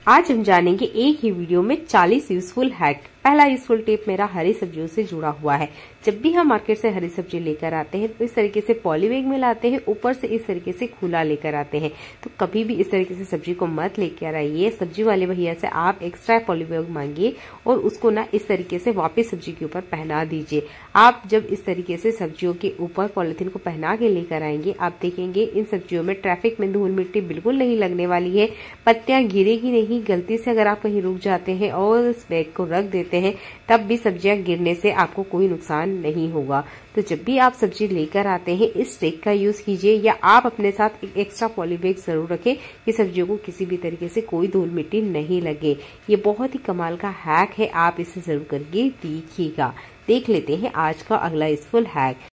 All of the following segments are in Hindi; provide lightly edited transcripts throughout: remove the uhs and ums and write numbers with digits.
आज हम जानेंगे एक ही वीडियो में 40 यूजफुल हैक। पहला यूजफुल टिप मेरा हरी सब्जियों से जुड़ा हुआ है। जब भी हम मार्केट से हरी सब्जी लेकर आते हैं तो इस तरीके से पॉली बैग में लाते हैं, ऊपर से इस तरीके से खुला लेकर आते हैं। तो कभी भी इस तरीके से सब्जी को मत लेकर आइए। सब्जी वाले भैया से आप एक्स्ट्रा पॉली बैग मांगिए और उसको ना इस तरीके से वापस सब्जी के ऊपर पहना दीजिए। आप जब इस तरीके से सब्जियों के ऊपर पॉलिथीन को पहना के लेकर आएंगे, आप देखेंगे इन सब्जियों में ट्रैफिक में धूल मिट्टी बिल्कुल नहीं लगने वाली है, पत्तियां गिरेगी नहीं। गलती से अगर आप कहीं रुक जाते हैं और इस बैग को रख देते हैं तब भी सब्जियां गिरने से आपको कोई नुकसान नहीं होगा। तो जब भी आप सब्जी लेकर आते हैं इस ट्रिक का यूज कीजिए, या आप अपने साथ एक एक्स्ट्रा पॉली बैग जरूर रखें कि सब्जियों को किसी भी तरीके से कोई धूल मिट्टी नहीं लगे। ये बहुत ही कमाल का हैक है, आप इसे जरूर करके देखिएगा। देख लेते हैं आज का अगला यूजफुल हैक।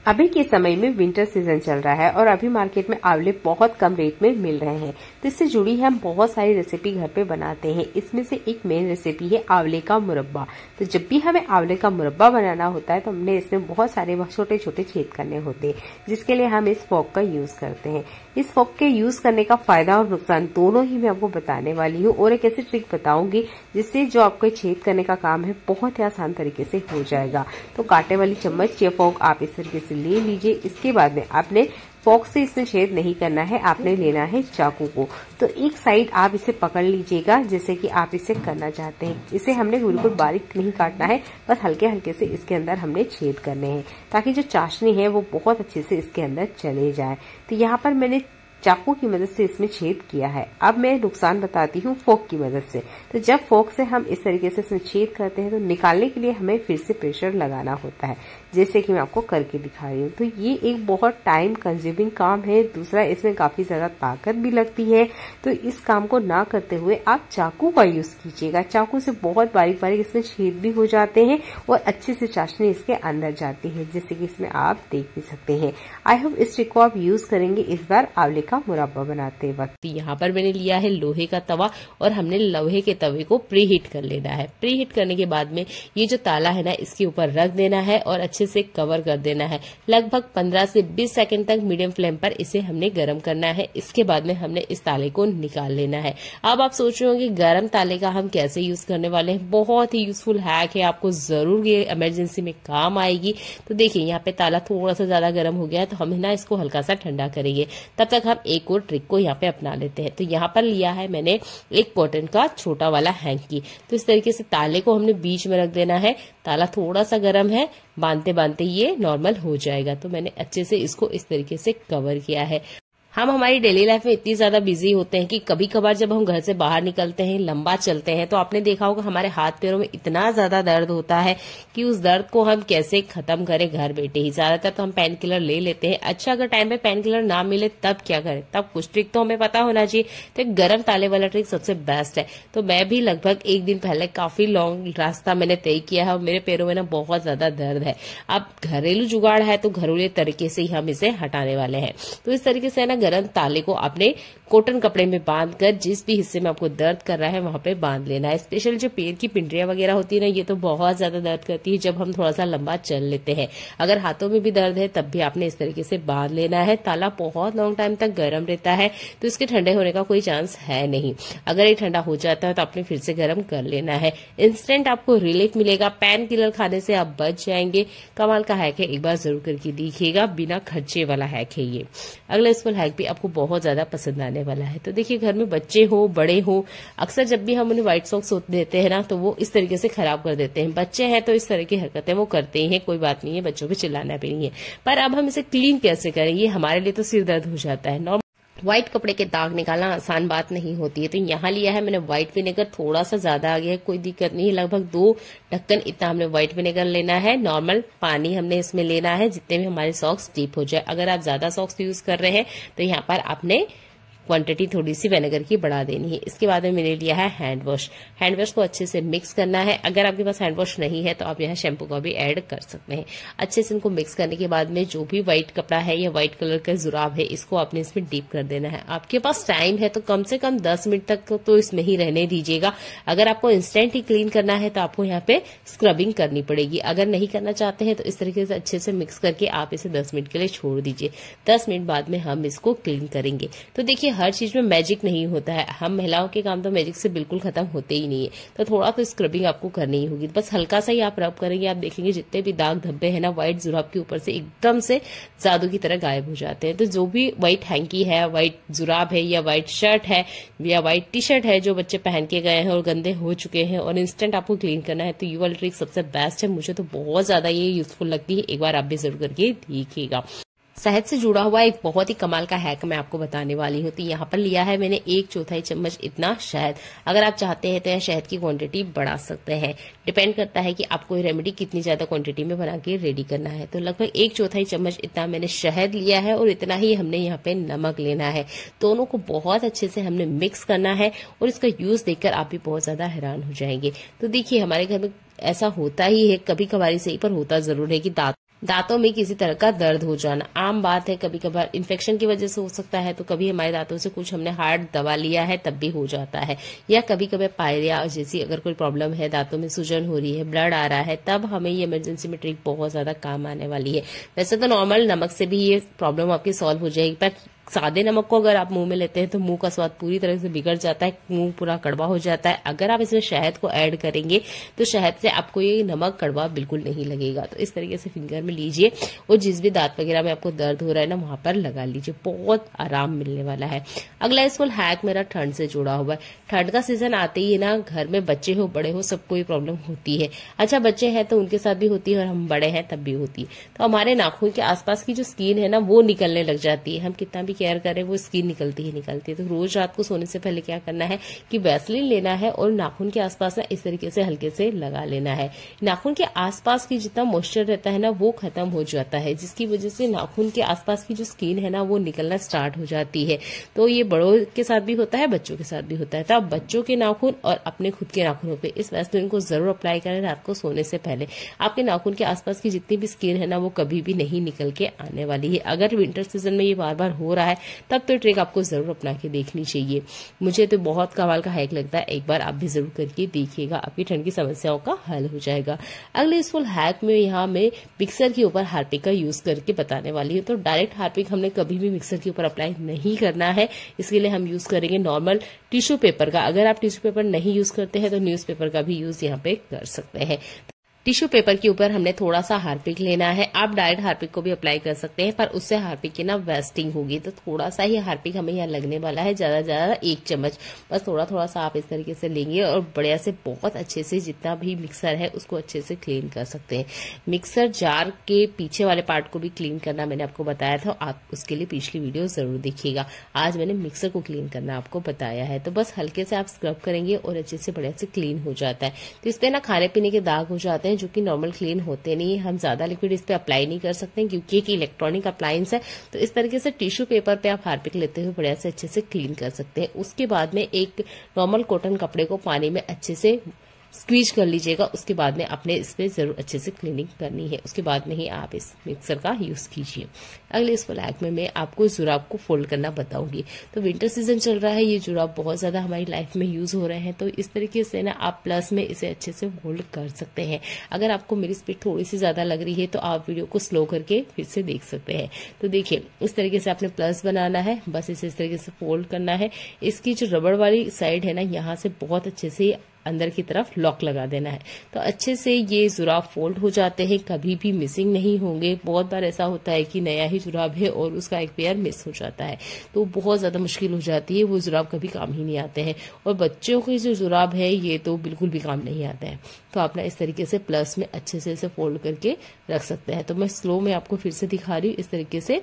अभी के समय में विंटर सीजन चल रहा है और अभी मार्केट में आंवले बहुत कम रेट में मिल रहे हैं, तो इससे जुड़ी हम बहुत सारी रेसिपी घर पे बनाते हैं। इसमें से एक मेन रेसिपी है आंवले का मुरब्बा। तो जब भी हमें आंवले का मुरब्बा बनाना होता है तो हमने इसमें बहुत सारे छोटे छोटे छेद करने होते हैं, जिसके लिए हम इस फोक का यूज करते हैं। इस फोक के यूज करने का फायदा और नुकसान दोनों ही मैं आपको बताने वाली हूँ, और एक ऐसी ट्रिक बताऊंगी जिससे जो आपको छेद करने का काम है बहुत ही आसान तरीके से हो जाएगा। तो कांटे वाली चम्मच या फोक आप इस तरीके से ले लीजिए। इसके बाद में आपने फोक से इसमें छेद नहीं करना है, आपने लेना है चाकू को। तो एक साइड आप इसे पकड़ लीजिएगा जैसे कि आप इसे करना चाहते हैं। इसे हमने बिल्कुल बारीक नहीं काटना है, बस हल्के हल्के से इसके अंदर हमने छेद करने हैं ताकि जो चाशनी है वो बहुत अच्छे से इसके अंदर चले जाए। तो यहाँ पर मैंने चाकू की मदद से इसमें छेद किया है। अब मैं नुकसान बताती हूँ फोक की मदद से। तो जब फोक से हम इस तरीके से इसमें छेद करते हैं तो निकालने के लिए हमें फिर से प्रेशर लगाना होता है, जैसे कि मैं आपको करके दिखा रही हूँ। तो ये एक बहुत टाइम कंज्यूमिंग काम है, दूसरा इसमें काफी ज्यादा ताकत भी लगती है। तो इस काम को ना करते हुए आप चाकू का यूज कीजिएगा। चाकू से बहुत बारीक बारीक इसमें छेद भी हो जाते हैं और अच्छे से चाशनी इसके अंदर जाती है, जैसे कि इसमें आप देख भी सकते हैं। आई होप इस ट्रिक को आप यूज करेंगे इस बार आंवले का मुरब्बा बनाते वक्त। यहाँ पर मैंने लिया है लोहे का तवा और हमने लोहे के तवे को प्री हीट कर लेना है। प्री हीट करने के बाद में ये जो ताला है ना इसके ऊपर रख देना है और अच्छे से कवर कर देना है। लगभग 15 से 20 सेकंड तक मीडियम फ्लेम पर इसे हमने गर्म करना है। इसके बाद में हमने इस ताले को निकाल लेना है। अब आप सोच रहे होंगे गर्म ताले का हम कैसे यूज करने वाले हैं। बहुत ही यूजफुल हैक है, आपको जरूर ये इमरजेंसी में काम आएगी। तो देखिए यहाँ पे ताला थोड़ा सा ज्यादा गर्म हो गया है, तो हम ना इसको हल्का सा ठंडा करेंगे। तब तक हम एक और ट्रिक को यहाँ पे अपना लेते हैं। तो यहाँ पर लिया है मैंने एक कॉटन का छोटा वाला हैंकी। तो इस तरीके से ताले को हमने बीच में रख देना है। ताला थोड़ा सा गर्म है, बांधते बांधते ये नॉर्मल हो जाएगा। तो मैंने अच्छे से इसको इस तरीके से कवर किया है। हम हमारी डेली लाइफ में इतनी ज्यादा बिजी होते हैं कि कभी कभार जब हम घर से बाहर निकलते हैं, लंबा चलते हैं, तो आपने देखा होगा हमारे हाथ पैरों में इतना ज्यादा दर्द होता है कि उस दर्द को हम कैसे खत्म करें घर बैठे ही। ज्यादातर तो हम पेन किलर ले लेते हैं। अच्छा अगर टाइम पे पेन किलर ना मिले तब क्या करें, तब कुछ ट्रिक तो हमें पता होना चाहिए। तो एक गर्म ताले वाला ट्रिक सबसे बेस्ट है। तो मैं भी लगभग एक दिन पहले काफी लॉन्ग रास्ता मैंने तय किया है और मेरे पैरों में ना बहुत ज्यादा दर्द है। अब घरेलू जुगाड़ है तो घरेलू तरीके से ही हम इसे हटाने वाले हैं। तो इस तरीके से ना गर्म ताले को आपने कॉटन कपड़े में बांधकर जिस भी हिस्से में आपको दर्द कर रहा है वहां पे बांध लेना है। स्पेशल जो पैर की पिंडलियां वगैरह होती है ना, ये तो बहुत ज्यादा दर्द करती है जब हम थोड़ा सा लंबा चल लेते हैं। अगर हाथों में भी दर्द है तब भी आपने इस तरीके से बांध लेना है। ताला बहुत लॉन्ग टाइम तक गर्म रहता है तो इसके ठंडे होने का कोई चांस है नहीं। अगर ये ठंडा हो जाता है तो आपने फिर से गर्म कर लेना है। इंस्टेंट आपको रिलीफ मिलेगा। पेन किलर खाने से आप बच जाएंगे। कमाल का हैक है, एक बार जरूर करके देखिएगा। बिना खर्चे वाला हैक है ये। अगला यूजफुल हैक भी आपको बहुत ज्यादा पसंद आने वाला है। तो देखिए घर में बच्चे हो बड़े हो, अक्सर जब भी हम उन्हें व्हाइट सॉक्स देते हैं ना तो वो इस तरीके से खराब कर देते हैं। बच्चे हैं तो इस तरह की हरकतें वो करते ही हैं, कोई बात नहीं है, बच्चों पे चिल्लाना भी नहीं है। पर अब हम इसे क्लीन कैसे करें, ये हमारे लिए तो सिर दर्द हो जाता है। व्हाइट कपड़े के दाग निकालना आसान बात नहीं होती है। तो यहाँ लिया है मैंने व्हाइट विनेगर, थोड़ा सा ज्यादा आ गया है, कोई दिक्कत नहीं है। लगभग 2 ढक्कन इतना हमने व्हाइट विनेगर लेना है। नॉर्मल पानी हमने इसमें लेना है जितने भी हमारे सॉक्स डीप हो जाए। अगर आप ज्यादा सॉक्स यूज कर रहे हैं तो यहाँ पर आपने क्वांटिटी थोड़ी सी विनेगर की बढ़ा देनी है। इसके बाद में मैंने लिया है हैंड वॉश। हैंड वॉश को अच्छे से मिक्स करना है। अगर आपके पास हैंड वॉश नहीं है तो आप यहाँ शैम्पू का भी ऐड कर सकते हैं। अच्छे से इनको मिक्स करने के बाद में जो भी व्हाइट कपड़ा है या व्हाइट कलर का जुराब है इसको आपने इसमें डीप कर देना है। आपके पास टाइम है तो कम से कम 10 मिनट तक तो इसमें ही रहने दीजिएगा। अगर आपको इंस्टेंट ही क्लीन करना है तो आपको यहाँ पे स्क्रबिंग करनी पड़ेगी। अगर नहीं करना चाहते हैं तो इस तरीके से अच्छे से मिक्स करके आप इसे 10 मिनट के लिए छोड़ दीजिए। 10 मिनट बाद में हम इसको क्लीन करेंगे। तो देखिए हर चीज में मैजिक नहीं होता है, हम महिलाओं के काम तो मैजिक से बिल्कुल खत्म होते ही नहीं है। तो थोड़ा तो स्क्रबिंग आपको करनी ही होगी, बस हल्का सा ही आप रब करेंगे, आप देखेंगे जितने भी दाग धब्बे है ना व्हाइट जुराब के ऊपर से एकदम से जादू की तरह गायब हो जाते हैं। तो जो भी व्हाइट हैंकी है, व्हाइट जुराब है या व्हाइट शर्ट है या व्हाइट टी शर्ट है जो बच्चे पहन के गए हैं और गंदे हो चुके हैं और इंस्टेंट आपको क्लीन करना है, तो ये वाली ट्रिक सबसे बेस्ट है। मुझे तो बहुत ज्यादा ये यूजफुल लगती है, एक बार आप भी जरूर करके देखिएगा। शहद से जुड़ा हुआ एक बहुत ही कमाल का हैक मैं आपको बताने वाली हूँ। तो यहाँ पर लिया है मैंने 1/4 चम्मच इतना शहद। अगर आप चाहते हैं तो यह शहद की क्वांटिटी बढ़ा सकते हैं, डिपेंड करता है कि आपको रेमेडी कितनी ज्यादा क्वांटिटी में बना के रेडी करना है। तो लगभग 1/4 चम्मच इतना मैंने शहद लिया है और इतना ही हमने यहाँ पे नमक लेना है। दोनों को बहुत अच्छे से हमने मिक्स करना है और इसका यूज देखकर आप भी बहुत ज्यादा हैरान हो जाएंगे। तो देखिए हमारे घर में ऐसा होता ही है कभी कभार से ही, पर होता जरूर है कि दांतों में किसी तरह का दर्द हो जाना आम बात है। कभी कभार इन्फेक्शन की वजह से हो सकता है, तो कभी हमारे दांतों से कुछ हमने हार्ड दबा लिया है तब भी हो जाता है, या कभी कभी पायरिया जैसी अगर कोई प्रॉब्लम है, दांतों में सूजन हो रही है, ब्लड आ रहा है, तब हमें ये इमरजेंसी में ट्रिक बहुत ज्यादा काम आने वाली है। वैसे तो नॉर्मल नमक से भी ये प्रॉब्लम आपकी सॉल्व हो जाएगी, पर सादे नमक को अगर आप मुंह में लेते हैं तो मुंह का स्वाद पूरी तरह से बिगड़ जाता है, मुंह पूरा कड़वा हो जाता है। अगर आप इसमें शहद को ऐड करेंगे तो शहद से आपको ये नमक कड़वा बिल्कुल नहीं लगेगा। तो इस तरीके से फिंगर में लीजिए और जिस भी दांत वगैरह में आपको दर्द हो रहा है ना वहां पर लगा लीजिए, बहुत आराम मिलने वाला है। अगला इसफुल हैक मेरा ठंड से जुड़ा हुआ है। ठंड का सीजन आते ही ना घर में बच्चे हो बड़े हो सबको ये प्रॉब्लम होती है। अच्छा बच्चे हैं तो उनके साथ भी होती है और हम बड़े हैं तब भी होती है। तो हमारे नाखून के आसपास की जो स्किन है ना वो निकलने लग जाती है, हम कितना भी केयर करें वो निकलती है। तो रोज रात को सोने से पहले क्या करना है कि वैसलीन लेना है और नाखून के आसपास ना इस तरीके से हल्के से लगा लेना है। नाखून के आसपास की जितना मॉइस्चर रहता है ना वो खत्म हो जाता है, जिसकी वजह से नाखून के आसपास की जो स्किन है ना वो निकलना स्टार्ट हो जाती है। तो ये बड़ों के साथ भी होता है, बच्चों के साथ भी होता है। तो आप बच्चों के नाखून और अपने खुद के नाखूनों पे इस वैसलीन को जरूर अप्लाई करें रात को सोने से पहले। आपके नाखून के आसपास की जितनी भी स्किन है ना वो कभी भी नहीं निकल के आने वाली है। अगर विंटर सीजन में ये बार बार हो रहा है तब तो ट्रिक आपको जरूर अपना के देखनी चाहिए। मुझे तो बहुत कमाल का हैक लगता है, एक बार आप भी जरूर करके देखिएगा, आपकी ठंड की समस्याओं का हल हो जाएगा। अगले इस फुल हैक में यहाँ मैं मिक्सर के ऊपर हार्पिक का यूज करके बताने वाली हूँ। तो डायरेक्ट हार्पिक हमने कभी भी मिक्सर के ऊपर अप्लाई नहीं करना है, इसके लिए हम यूज करेंगे नॉर्मल टिश्यू पेपर का। अगर आप टिश्यू पेपर नहीं यूज करते हैं तो न्यूज पेपर का भी यूज यहाँ पे कर सकते हैं। टिश्यू पेपर के ऊपर हमने थोड़ा सा हार्पिक लेना है। आप डायरेक्ट हार्पिक को भी अप्लाई कर सकते हैं, पर उससे हार्पिक की ना वेस्टिंग होगी। तो थोड़ा सा ही हार्पिक हमें यहाँ लगने वाला है, ज्यादा ज्यादा 1 चम्मच, बस थोड़ा थोड़ा सा आप इस तरीके से लेंगे और बढ़िया से बहुत अच्छे से जितना भी मिक्सर है उसको अच्छे से क्लीन कर सकते हैं। मिक्सर जार के पीछे वाले पार्ट को भी क्लीन करना मैंने आपको बताया था, आप उसके लिए पिछली वीडियो जरूर देखिएगा। आज मैंने मिक्सर को क्लीन करना आपको बताया है। तो बस हल्के से आप स्क्रब करेंगे और अच्छे से बढ़िया से क्लीन हो जाता है। तो इस पे ना खाने पीने के दाग हो जाते हैं जो कि नॉर्मल क्लीन होते नहीं। हम ज्यादा लिक्विड इस पे अप्लाई नहीं कर सकते क्योंकि एक इलेक्ट्रॉनिक अप्लायंस है। तो इस तरीके से टिश्यू पेपर पे आप हार्पिक लेते हुए बढ़िया से अच्छे से क्लीन कर सकते हैं। उसके बाद में एक नॉर्मल कॉटन कपड़े को पानी में अच्छे से स्क्वीज कर लीजिएगा। उसके बाद में आपने इस पे जरूर अच्छे से क्लीनिंग करनी है, उसके बाद में ही आप इस मिक्सर का यूज कीजिए। अगले इस फ्लैग में मैं आपको जुराब को फोल्ड करना बताऊंगी। तो विंटर सीजन चल रहा है, ये जुराब बहुत ज्यादा हमारी लाइफ में यूज हो रहे हैं। तो इस तरीके से ना आप प्लस में इसे अच्छे से फोल्ड कर सकते हैं। अगर आपको मेरी स्पीड थोड़ी सी ज्यादा लग रही है तो आप वीडियो को स्लो करके फिर से देख सकते हैं। तो देखिए इस तरीके से आपने प्लस बनाना है, बस इसे इस तरीके से फोल्ड करना है। इसकी जो रबड़ वाली साइड है ना यहाँ से बहुत अच्छे से अंदर की तरफ लॉक लगा देना है। तो अच्छे से ये जुराब फोल्ड हो जाते हैं, कभी भी मिसिंग नहीं होंगे। बहुत बार ऐसा होता है कि नया ही जुराब है और उसका एक पेयर मिस हो जाता है, तो बहुत ज्यादा मुश्किल हो जाती है, वो जुराब कभी काम ही नहीं आते हैं। और बच्चों के जो जुराब है ये तो बिल्कुल भी काम नहीं आते हैं। तो आप ना इस तरीके से प्लस में अच्छे से इसे फोल्ड करके रख सकते हैं। तो मैं स्लो में आपको फिर से दिखा रही हूँ। इस तरीके से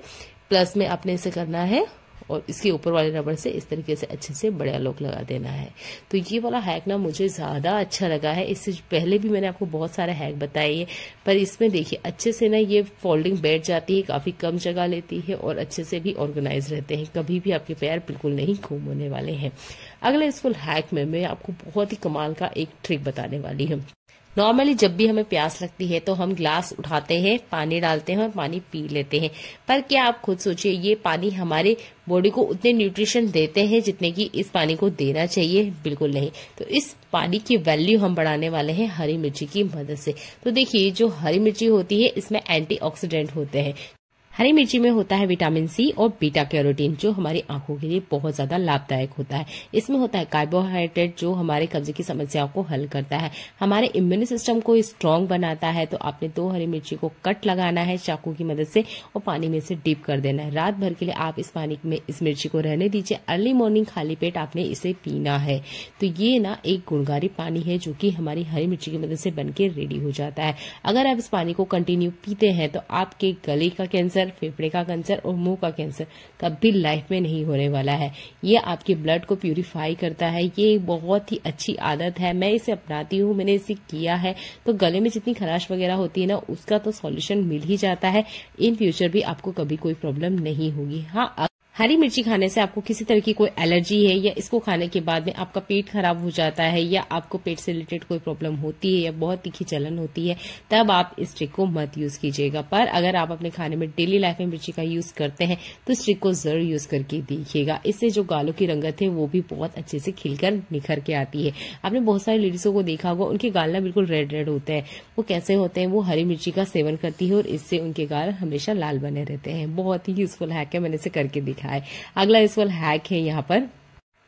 प्लस में आपने इसे करना है और इसके ऊपर वाले रबड़ से इस तरीके से अच्छे से बढ़िया लॉक लगा देना है। तो ये वाला हैक ना मुझे ज्यादा अच्छा लगा है। इससे पहले भी मैंने आपको बहुत सारे हैक बताए हैं, पर इसमें देखिए अच्छे से ना ये फोल्डिंग बैठ जाती है, काफी कम जगह लेती है और अच्छे से भी ऑर्गेनाइज रहते हैं। कभी भी आपके पैर बिल्कुल नहीं घूम होने वाले हैं। अगले इस फुल हैक में मैं आपको बहुत ही कमाल का एक ट्रिक बताने वाली हूँ। नॉर्मली जब भी हमें प्यास लगती है तो हम ग्लास उठाते हैं, पानी डालते हैं और पानी पी लेते हैं। पर क्या आप खुद सोचिए, ये पानी हमारे बॉडी को उतने न्यूट्रिशन देते हैं जितने की इस पानी को देना चाहिए? बिल्कुल नहीं। तो इस पानी की वैल्यू हम बढ़ाने वाले हैं हरी मिर्ची की मदद से। तो देखिए जो हरी मिर्ची होती है इसमें एंटीऑक्सीडेंट होते हैं। हरी मिर्ची में होता है विटामिन सी और बीटा कैरोटीन, जो हमारी आंखों के लिए बहुत ज्यादा लाभदायक होता है। इसमें होता है कार्बोहाइड्रेट, जो हमारे कब्ज की समस्याओं को हल करता है, हमारे इम्यून सिस्टम को स्ट्रांग बनाता है। तो आपने 2 हरी मिर्ची को कट लगाना है चाकू की मदद से और पानी में से डिप कर देना है। रात भर के लिए आप इस पानी में इस मिर्ची को रहने दीजिए। अर्ली मॉर्निंग खाली पेट आपने इसे पीना है। तो ये ना एक गुणकारी पानी है जो कि हमारी हरी मिर्ची की मदद से बनके रेडी हो जाता है। अगर आप इस पानी को कंटिन्यू पीते हैं तो आपके गले का कैंसर, फेफड़े का कैंसर और मुंह का कैंसर कभी लाइफ में नहीं होने वाला है। ये आपके ब्लड को प्यूरिफाई करता है। ये बहुत ही अच्छी आदत है, मैं इसे अपनाती हूँ, मैंने इसे किया है। तो गले में जितनी खराश वगैरह होती है ना, उसका तो सॉल्यूशन मिल ही जाता है। इन फ्यूचर भी आपको कभी कोई प्रॉब्लम नहीं होगी। हाँ, हरी मिर्ची खाने से आपको किसी तरह की कोई एलर्जी है या इसको खाने के बाद में आपका पेट खराब हो जाता है या आपको पेट से रिलेटेड कोई प्रॉब्लम होती है या बहुत तीखी जलन होती है, तब आप इस ट्रिक को मत यूज कीजिएगा। पर अगर आप अपने खाने में डेली लाइफ में मिर्ची का यूज करते हैं तो इस ट्रिक को जरूर यूज करके देखिएगा। इससे जो गालों की रंगत है वो भी बहुत अच्छे से खिलकर निखर के आती है। आपने बहुत सारी लेडीजों को देखा होगा, उनके गाल ना बिल्कुल रेड रेड होते हैं। वो कैसे होते हैं? वो हरी मिर्ची का सेवन करती है और इससे उनके गाल हमेशा लाल बने रहते हैं। बहुत ही यूजफुल हैक है, मैंने इसे करके दिखा है। अगला यूजफुल हैक है यहाँ पर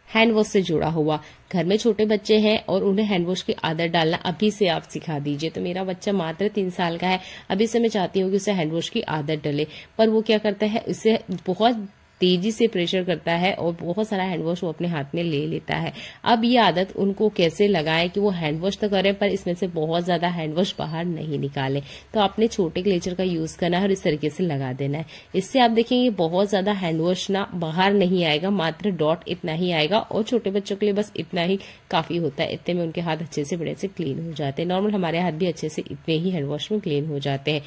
हैंड वॉश से जुड़ा हुआ। घर में छोटे बच्चे हैं और उन्हें हैंड वॉश की आदत डालना अभी से आप सिखा दीजिए। तो मेरा बच्चा मात्र 3 साल का है, अभी से मैं चाहती हूँ कि उसे हैंड वॉश की आदत डले, पर वो क्या करता है, उसे बहुत तेजी से प्रेशर करता है और बहुत सारा हैंड वॉश वो अपने हाथ में ले लेता है। अब ये आदत उनको कैसे लगाएं कि वो हैंड वॉश तो करें पर इसमें से बहुत ज्यादा हैंड वॉश बाहर नहीं निकालें। तो आपने छोटे क्लेचर का यूज करना है और इस तरीके से लगा देना है। इससे आप देखेंगे बहुत ज्यादा हैंड वॉश ना बाहर नहीं आएगा, मात्र डॉट इतना ही आएगा और छोटे बच्चों के लिए बस इतना ही काफी होता है। इतने में उनके हाथ अच्छे से बड़े से क्लीन हो जाते हैं। नॉर्मल हमारे हाथ भी अच्छे से इतने ही हैंड वॉश में क्लीन हो जाते हैं।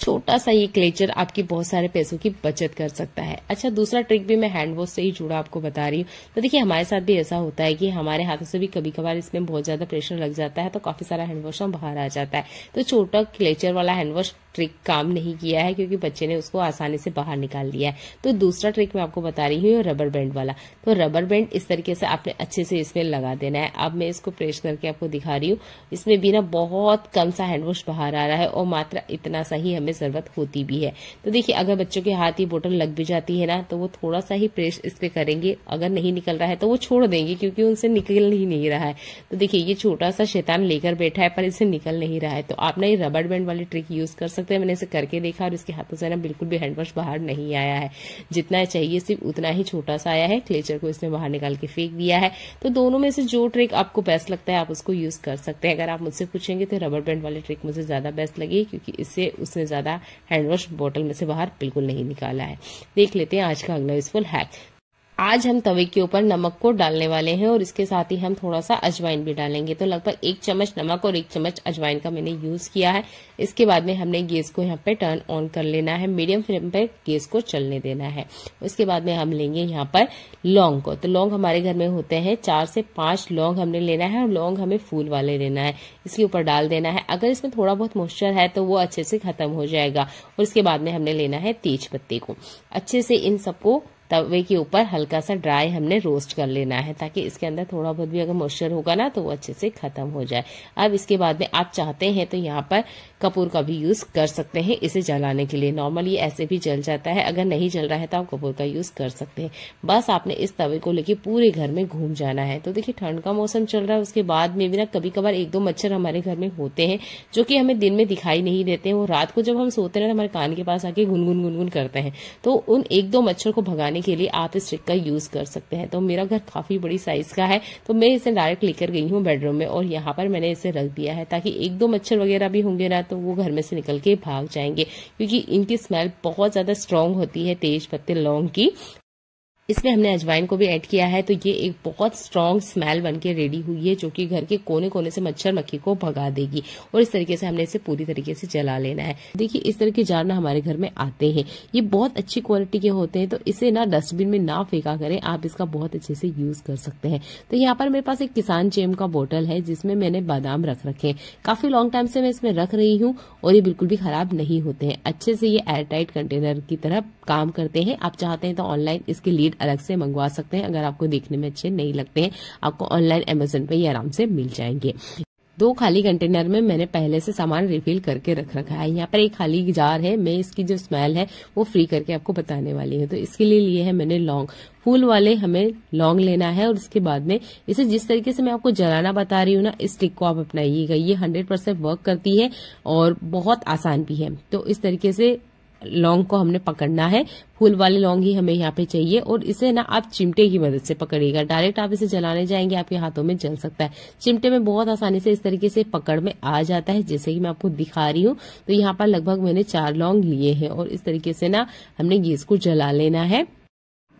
छोटा सा ये क्लेचर आपकी बहुत सारे पैसों की बचत कर सकता है। अच्छा, दूसरा ट्रिक भी मैं हैंड वॉश से ही जुड़ा आपको बता रही हूँ। तो देखिए, हमारे साथ भी ऐसा होता है कि हमारे हाथों से भी कभी कभार इसमें बहुत ज्यादा प्रेशर लग जाता है तो काफी सारा हैंड वॉश बाहर आ जाता है। तो छोटा क्लेचर वाला हैंड वॉश ट्रिक काम नहीं किया है क्योंकि बच्चे ने उसको आसानी से बाहर निकाल लिया है। तो दूसरा ट्रिक मैं आपको बता रही हूँ रबर बैंड वाला। तो रबर बैंड इस तरीके से आपने अच्छे से इसमें लगा देना है। अब मैं इसको प्रेस करके आपको दिखा रही हूँ। इसमें भी ना बहुत कम सा हैंड वॉश बाहर आ रहा है और मात्र इतना सा ही हमें जरूरत होती भी है। तो देखिए, अगर बच्चों के हाथ ही बोतल लग भी जाती है ना, तो वो थोड़ा सा ही प्रेस इस पे करेंगे, अगर नहीं निकल रहा है तो वो छोड़ देंगे क्योंकि उनसे निकल ही नहीं रहा है। तो देखिए, ये छोटा सा शैतान लेकर बैठा है पर इसे निकल नहीं रहा है। तो आप ना ये रबर बैंड वाली ट्रिक यूज कर सकते हैं। मैंने इसे करके देखा और इसके हाथों से ना बिल्कुल भी हैंड वॉश बाहर नहीं आया है। जितना चाहिए सिर्फ उतना ही छोटा सा आया है। क्लेचर को इसने बाहर निकाल के फेंक दिया है। तो दोनों में से जो ट्रिक आपको बेस्ट लगता है आप उसको यूज कर सकते हैं। अगर आप मुझसे पूछेंगे तो रबर बैंड वाली ट्रिक मुझे ज्यादा बेस्ट लगी क्योंकि इससे उसने ज्यादा हैंड वॉश बोतल में से बाहर बिल्कुल नहीं निकाला है। देख लेते हैं आज का अगला यूजफुल हैक। आज हम तवे के ऊपर नमक को डालने वाले हैं और इसके साथ ही हम थोड़ा सा अजवाइन भी डालेंगे। तो लगभग 1 चम्मच नमक और 1 चम्मच अजवाइन का मैंने यूज किया है। इसके बाद में हमने गैस को यहाँ पे टर्न ऑन कर लेना है, मीडियम फ्लेम पे गैस को चलने देना है। उसके बाद में हम लेंगे यहाँ पर लौंग को। तो लौंग हमारे घर में होते हैं 4 से 5 लौंग हमने लेना है और लौंग हमें फूल वाले लेना है। इसके ऊपर डाल देना है। अगर इसमें थोड़ा बहुत मॉइस्चर है तो वो अच्छे से खत्म हो जाएगा। और इसके बाद में हमने लेना है तेज पत्ते को। अच्छे से इन सबको तवे के ऊपर हल्का सा ड्राई हमने रोस्ट कर लेना है ताकि इसके अंदर थोड़ा बहुत भी अगर मॉइस्चर होगा ना तो वो अच्छे से खत्म हो जाए। अब इसके बाद में आप चाहते हैं तो यहाँ पर कपूर का भी यूज कर सकते हैं इसे जलाने के लिए। नॉर्मली ऐसे भी जल जाता है, अगर नहीं जल रहा है तो आप कपूर का यूज कर सकते हैं। बस आपने इस तवे को लेके पूरे घर में घूम जाना है। तो देखिए, ठंड का मौसम चल रहा है, उसके बाद में भी ना कभी कभार 1-2 मच्छर हमारे घर में होते हैं जो कि हमें दिन में दिखाई नहीं देते हैं। वो रात को जब हम सोते हैं हमारे कान के पास आके गुनगुन गुनगुन करते हैं। तो उन 1-2 मच्छर को भगाने के लिए आप इस ट्रिक का यूज कर सकते हैं। तो मेरा घर काफी बड़ी साइज का है तो मैं इसे डायरेक्ट लेकर गई हूँ बेडरूम में और यहाँ पर मैंने इसे रख दिया है ताकि 1-2 मच्छर वगैरह भी होंगे ना तो वो घर में से निकल के भाग जाएंगे क्योंकि इनकी स्मेल बहुत ज्यादा स्ट्रांग होती है तेज पत्ते लौंग की। इसमें हमने अजवाइन को भी ऐड किया है तो ये एक बहुत स्ट्रांग स्मेल बनके रेडी हुई है जो कि घर के कोने कोने से मच्छर मक्खी को भगा देगी। और इस तरीके से हमने इसे पूरी तरीके से जला लेना है। देखिए, इस तरह के जार ना हमारे घर में आते हैं, ये बहुत अच्छी क्वालिटी के होते हैं तो इसे ना डस्टबिन में ना फेंका करें, आप इसका बहुत अच्छे से यूज कर सकते हैं। तो यहाँ पर मेरे पास एक किसान जेम का बोतल है जिसमें मैंने बादाम रख रखे हैं। काफी लॉन्ग टाइम से मैं इसमें रख रही हूँ और ये बिल्कुल भी खराब नहीं होते हैं। अच्छे से ये एयरटाइट कंटेनर की तरह काम करते हैं। आप चाहते हैं तो ऑनलाइन इसके लीड अलग से मंगवा सकते हैं। अगर आपको देखने में अच्छे नहीं लगते हैं आपको ऑनलाइन अमेज़न पे ये आराम से मिल जाएंगे। 2 खाली कंटेनर में मैंने पहले से सामान रिफिल करके रख रखा है। यहाँ पर एक खाली जार है, मैं इसकी जो स्मेल है वो फ्री करके आपको बताने वाली हूँ। तो इसके लिए लिए है मैंने लौंग, फूल वाले हमें लौंग लेना है। और उसके बाद में इसे जिस तरीके से मैं आपको जलाना बता रही हूँ ना, इस ट्रिक को आप अपनाइएगा, ये 100% वर्क करती है और बहुत आसान भी है। तो इस तरीके से लौंग को हमने पकड़ना है, फूल वाले लौंग ही हमें यहाँ पे चाहिए। और इसे ना आप चिमटे की मदद से पकड़िएगा, डायरेक्ट आप इसे जलाने जाएंगे आपके हाथों में जल सकता है। चिमटे में बहुत आसानी से इस तरीके से पकड़ में आ जाता है, जैसे कि मैं आपको दिखा रही हूँ। तो यहाँ पर लगभग मैंने 4 लौंग लिए हैं और इस तरीके से ना हमने गैस को जला लेना है।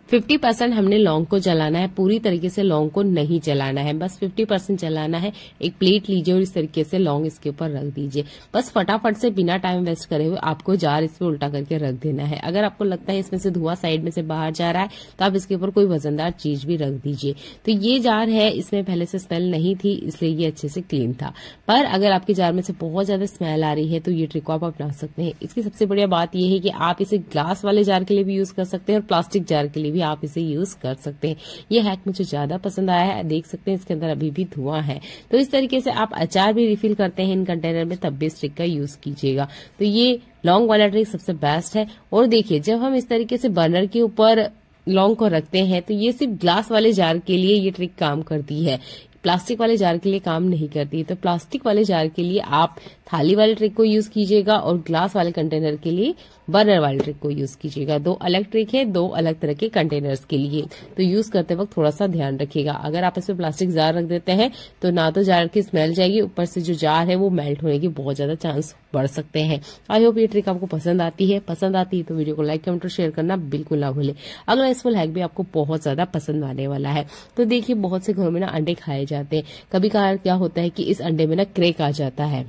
50% हमने लौंग को जलाना है, पूरी तरीके से लौंग को नहीं जलाना है, बस 50% जलाना है। एक प्लेट लीजिए और इस तरीके से लौंग इसके ऊपर रख दीजिए। बस फटाफट से बिना टाइम वेस्ट करे हुए आपको जार इस पे उल्टा करके रख देना है। अगर आपको लगता है इसमें से धुआं साइड में से बाहर जा रहा है तो आप इसके ऊपर कोई वजनदार चीज भी रख दीजिए। तो ये जार है, इसमें पहले से स्मेल नहीं थी इसलिए ये अच्छे से क्लीन था। पर अगर आपके जार में से बहुत ज्यादा स्मेल आ रही है तो ये ट्रिक को आप अपना सकते हैं। इसकी सबसे बढ़िया बात यह है कि आप इसे ग्लास वाले जार के लिए भी यूज कर सकते हैं और प्लास्टिक जार के लिए भी आप इसे यूज कर सकते हैं। ये हैक मुझे ज्यादा पसंद आया है, देख सकते हैं इसके अंदर अभी भी धुआं है। तो इस तरीके से आप अचार भी रिफिल करते हैं इन कंटेनर में, तब भी इस ट्रिक का यूज कीजिएगा। तो ये लौंग वाला ट्रिक सबसे बेस्ट है। और देखिए, जब हम इस तरीके से बर्नर के ऊपर लौंग को रखते हैं तो ये सिर्फ ग्लास वाले जार के लिए ये ट्रिक काम करती है, प्लास्टिक वाले जार के लिए काम नहीं करती। तो प्लास्टिक वाले जार के लिए आप थाली वाले ट्रिक को यूज कीजिएगा और ग्लास वाले कंटेनर के लिए बर्नर वाले ट्रिक को यूज कीजिएगा। 2 अलग ट्रिक है, 2 अलग तरह के कंटेनर्स के लिए। तो यूज करते वक्त थोड़ा सा ध्यान रखिएगा। अगर आप इसमें प्लास्टिक जार रख देते हैं तो ना तो जार की स्मेल जाएगी, ऊपर से जो जार है वो मेल्ट होने की बहुत ज्यादा चांस बढ़ सकते हैं। आई होप ये ट्रिक आपको पसंद आती है। पसंद आती है तो वीडियो को लाइक, कमेंट और शेयर करना बिल्कुल ना भूलें। अगला यूजफुल हैक भी आपको बहुत ज्यादा पसंद आने वाला है। तो देखिए, बहुत से घरों में ना अंडे खाए जाते हैं। कभी कभार क्या होता है कि इस अंडे में ना क्रैक आ जाता है।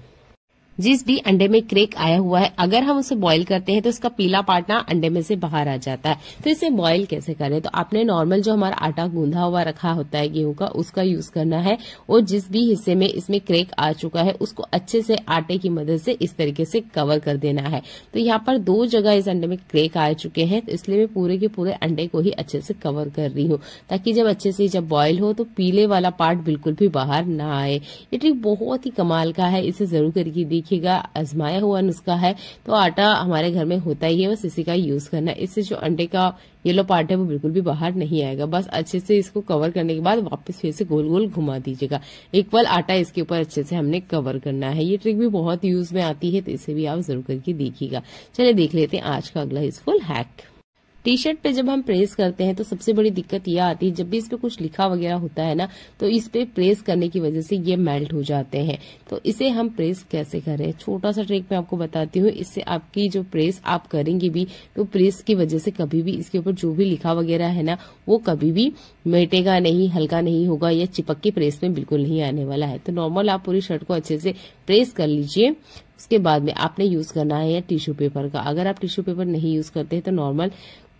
जिस भी अंडे में क्रैक आया हुआ है, अगर हम उसे बॉईल करते हैं तो इसका पीला पार्ट ना अंडे में से बाहर आ जाता है। तो इसे बॉईल कैसे करें? तो आपने नॉर्मल जो हमारा आटा गूंधा हुआ रखा होता है गेहूं का, उसका यूज करना है। और जिस भी हिस्से में इसमें क्रैक आ चुका है उसको अच्छे से आटे की मदद से इस तरीके से कवर कर देना है। तो यहाँ पर 2 जगह इस अंडे में क्रैक आ चुके हैं, तो इसलिए मैं पूरे के पूरे अंडे को ही अच्छे से कवर कर रही हूँ, ताकि जब अच्छे से जब बॉईल हो तो पीले वाला पार्ट बिल्कुल भी बाहर ना आए। ये ट्रिक बहुत ही कमाल का है, इसे जरूर करके देखिएगा। आजमाया हुआ नुस्खा है। तो आटा हमारे घर में होता ही है, बस इसी का यूज करना है। इससे जो अंडे का येलो पार्ट है वो बिल्कुल भी बाहर नहीं आएगा। बस अच्छे से इसको कवर करने के बाद वापस फिर से गोल गोल घुमा दीजिएगा। एक पल आटा इसके ऊपर अच्छे से हमने कवर करना है। ये ट्रिक भी बहुत यूज में आती है, तो इसे भी आप जरूर करके देखिएगा। चलिए देख लेते हैं आज का अगला यूजफुल हैक। टी शर्ट पे जब हम प्रेस करते हैं तो सबसे बड़ी दिक्कत यह आती है, जब भी इस पे कुछ लिखा वगैरह होता है ना, तो इस पे प्रेस करने की वजह से ये मेल्ट हो जाते हैं। तो इसे हम प्रेस कैसे करें? छोटा सा ट्रिक मैं आपको बताती हूँ। इससे आपकी जो प्रेस आप करेंगे भी, तो प्रेस की वजह से कभी भी इसके ऊपर जो भी लिखा वगैरह है ना, वो कभी भी मिटेगा नहीं, हल्का नहीं होगा या चिपक के प्रेस में बिल्कुल नहीं आने वाला है। तो नॉर्मल आप पूरी शर्ट को अच्छे से प्रेस कर लीजिए। उसके बाद में आपने यूज करना है टिश्यू पेपर का। अगर आप टिश्यू पेपर नहीं यूज करते हैं तो नॉर्मल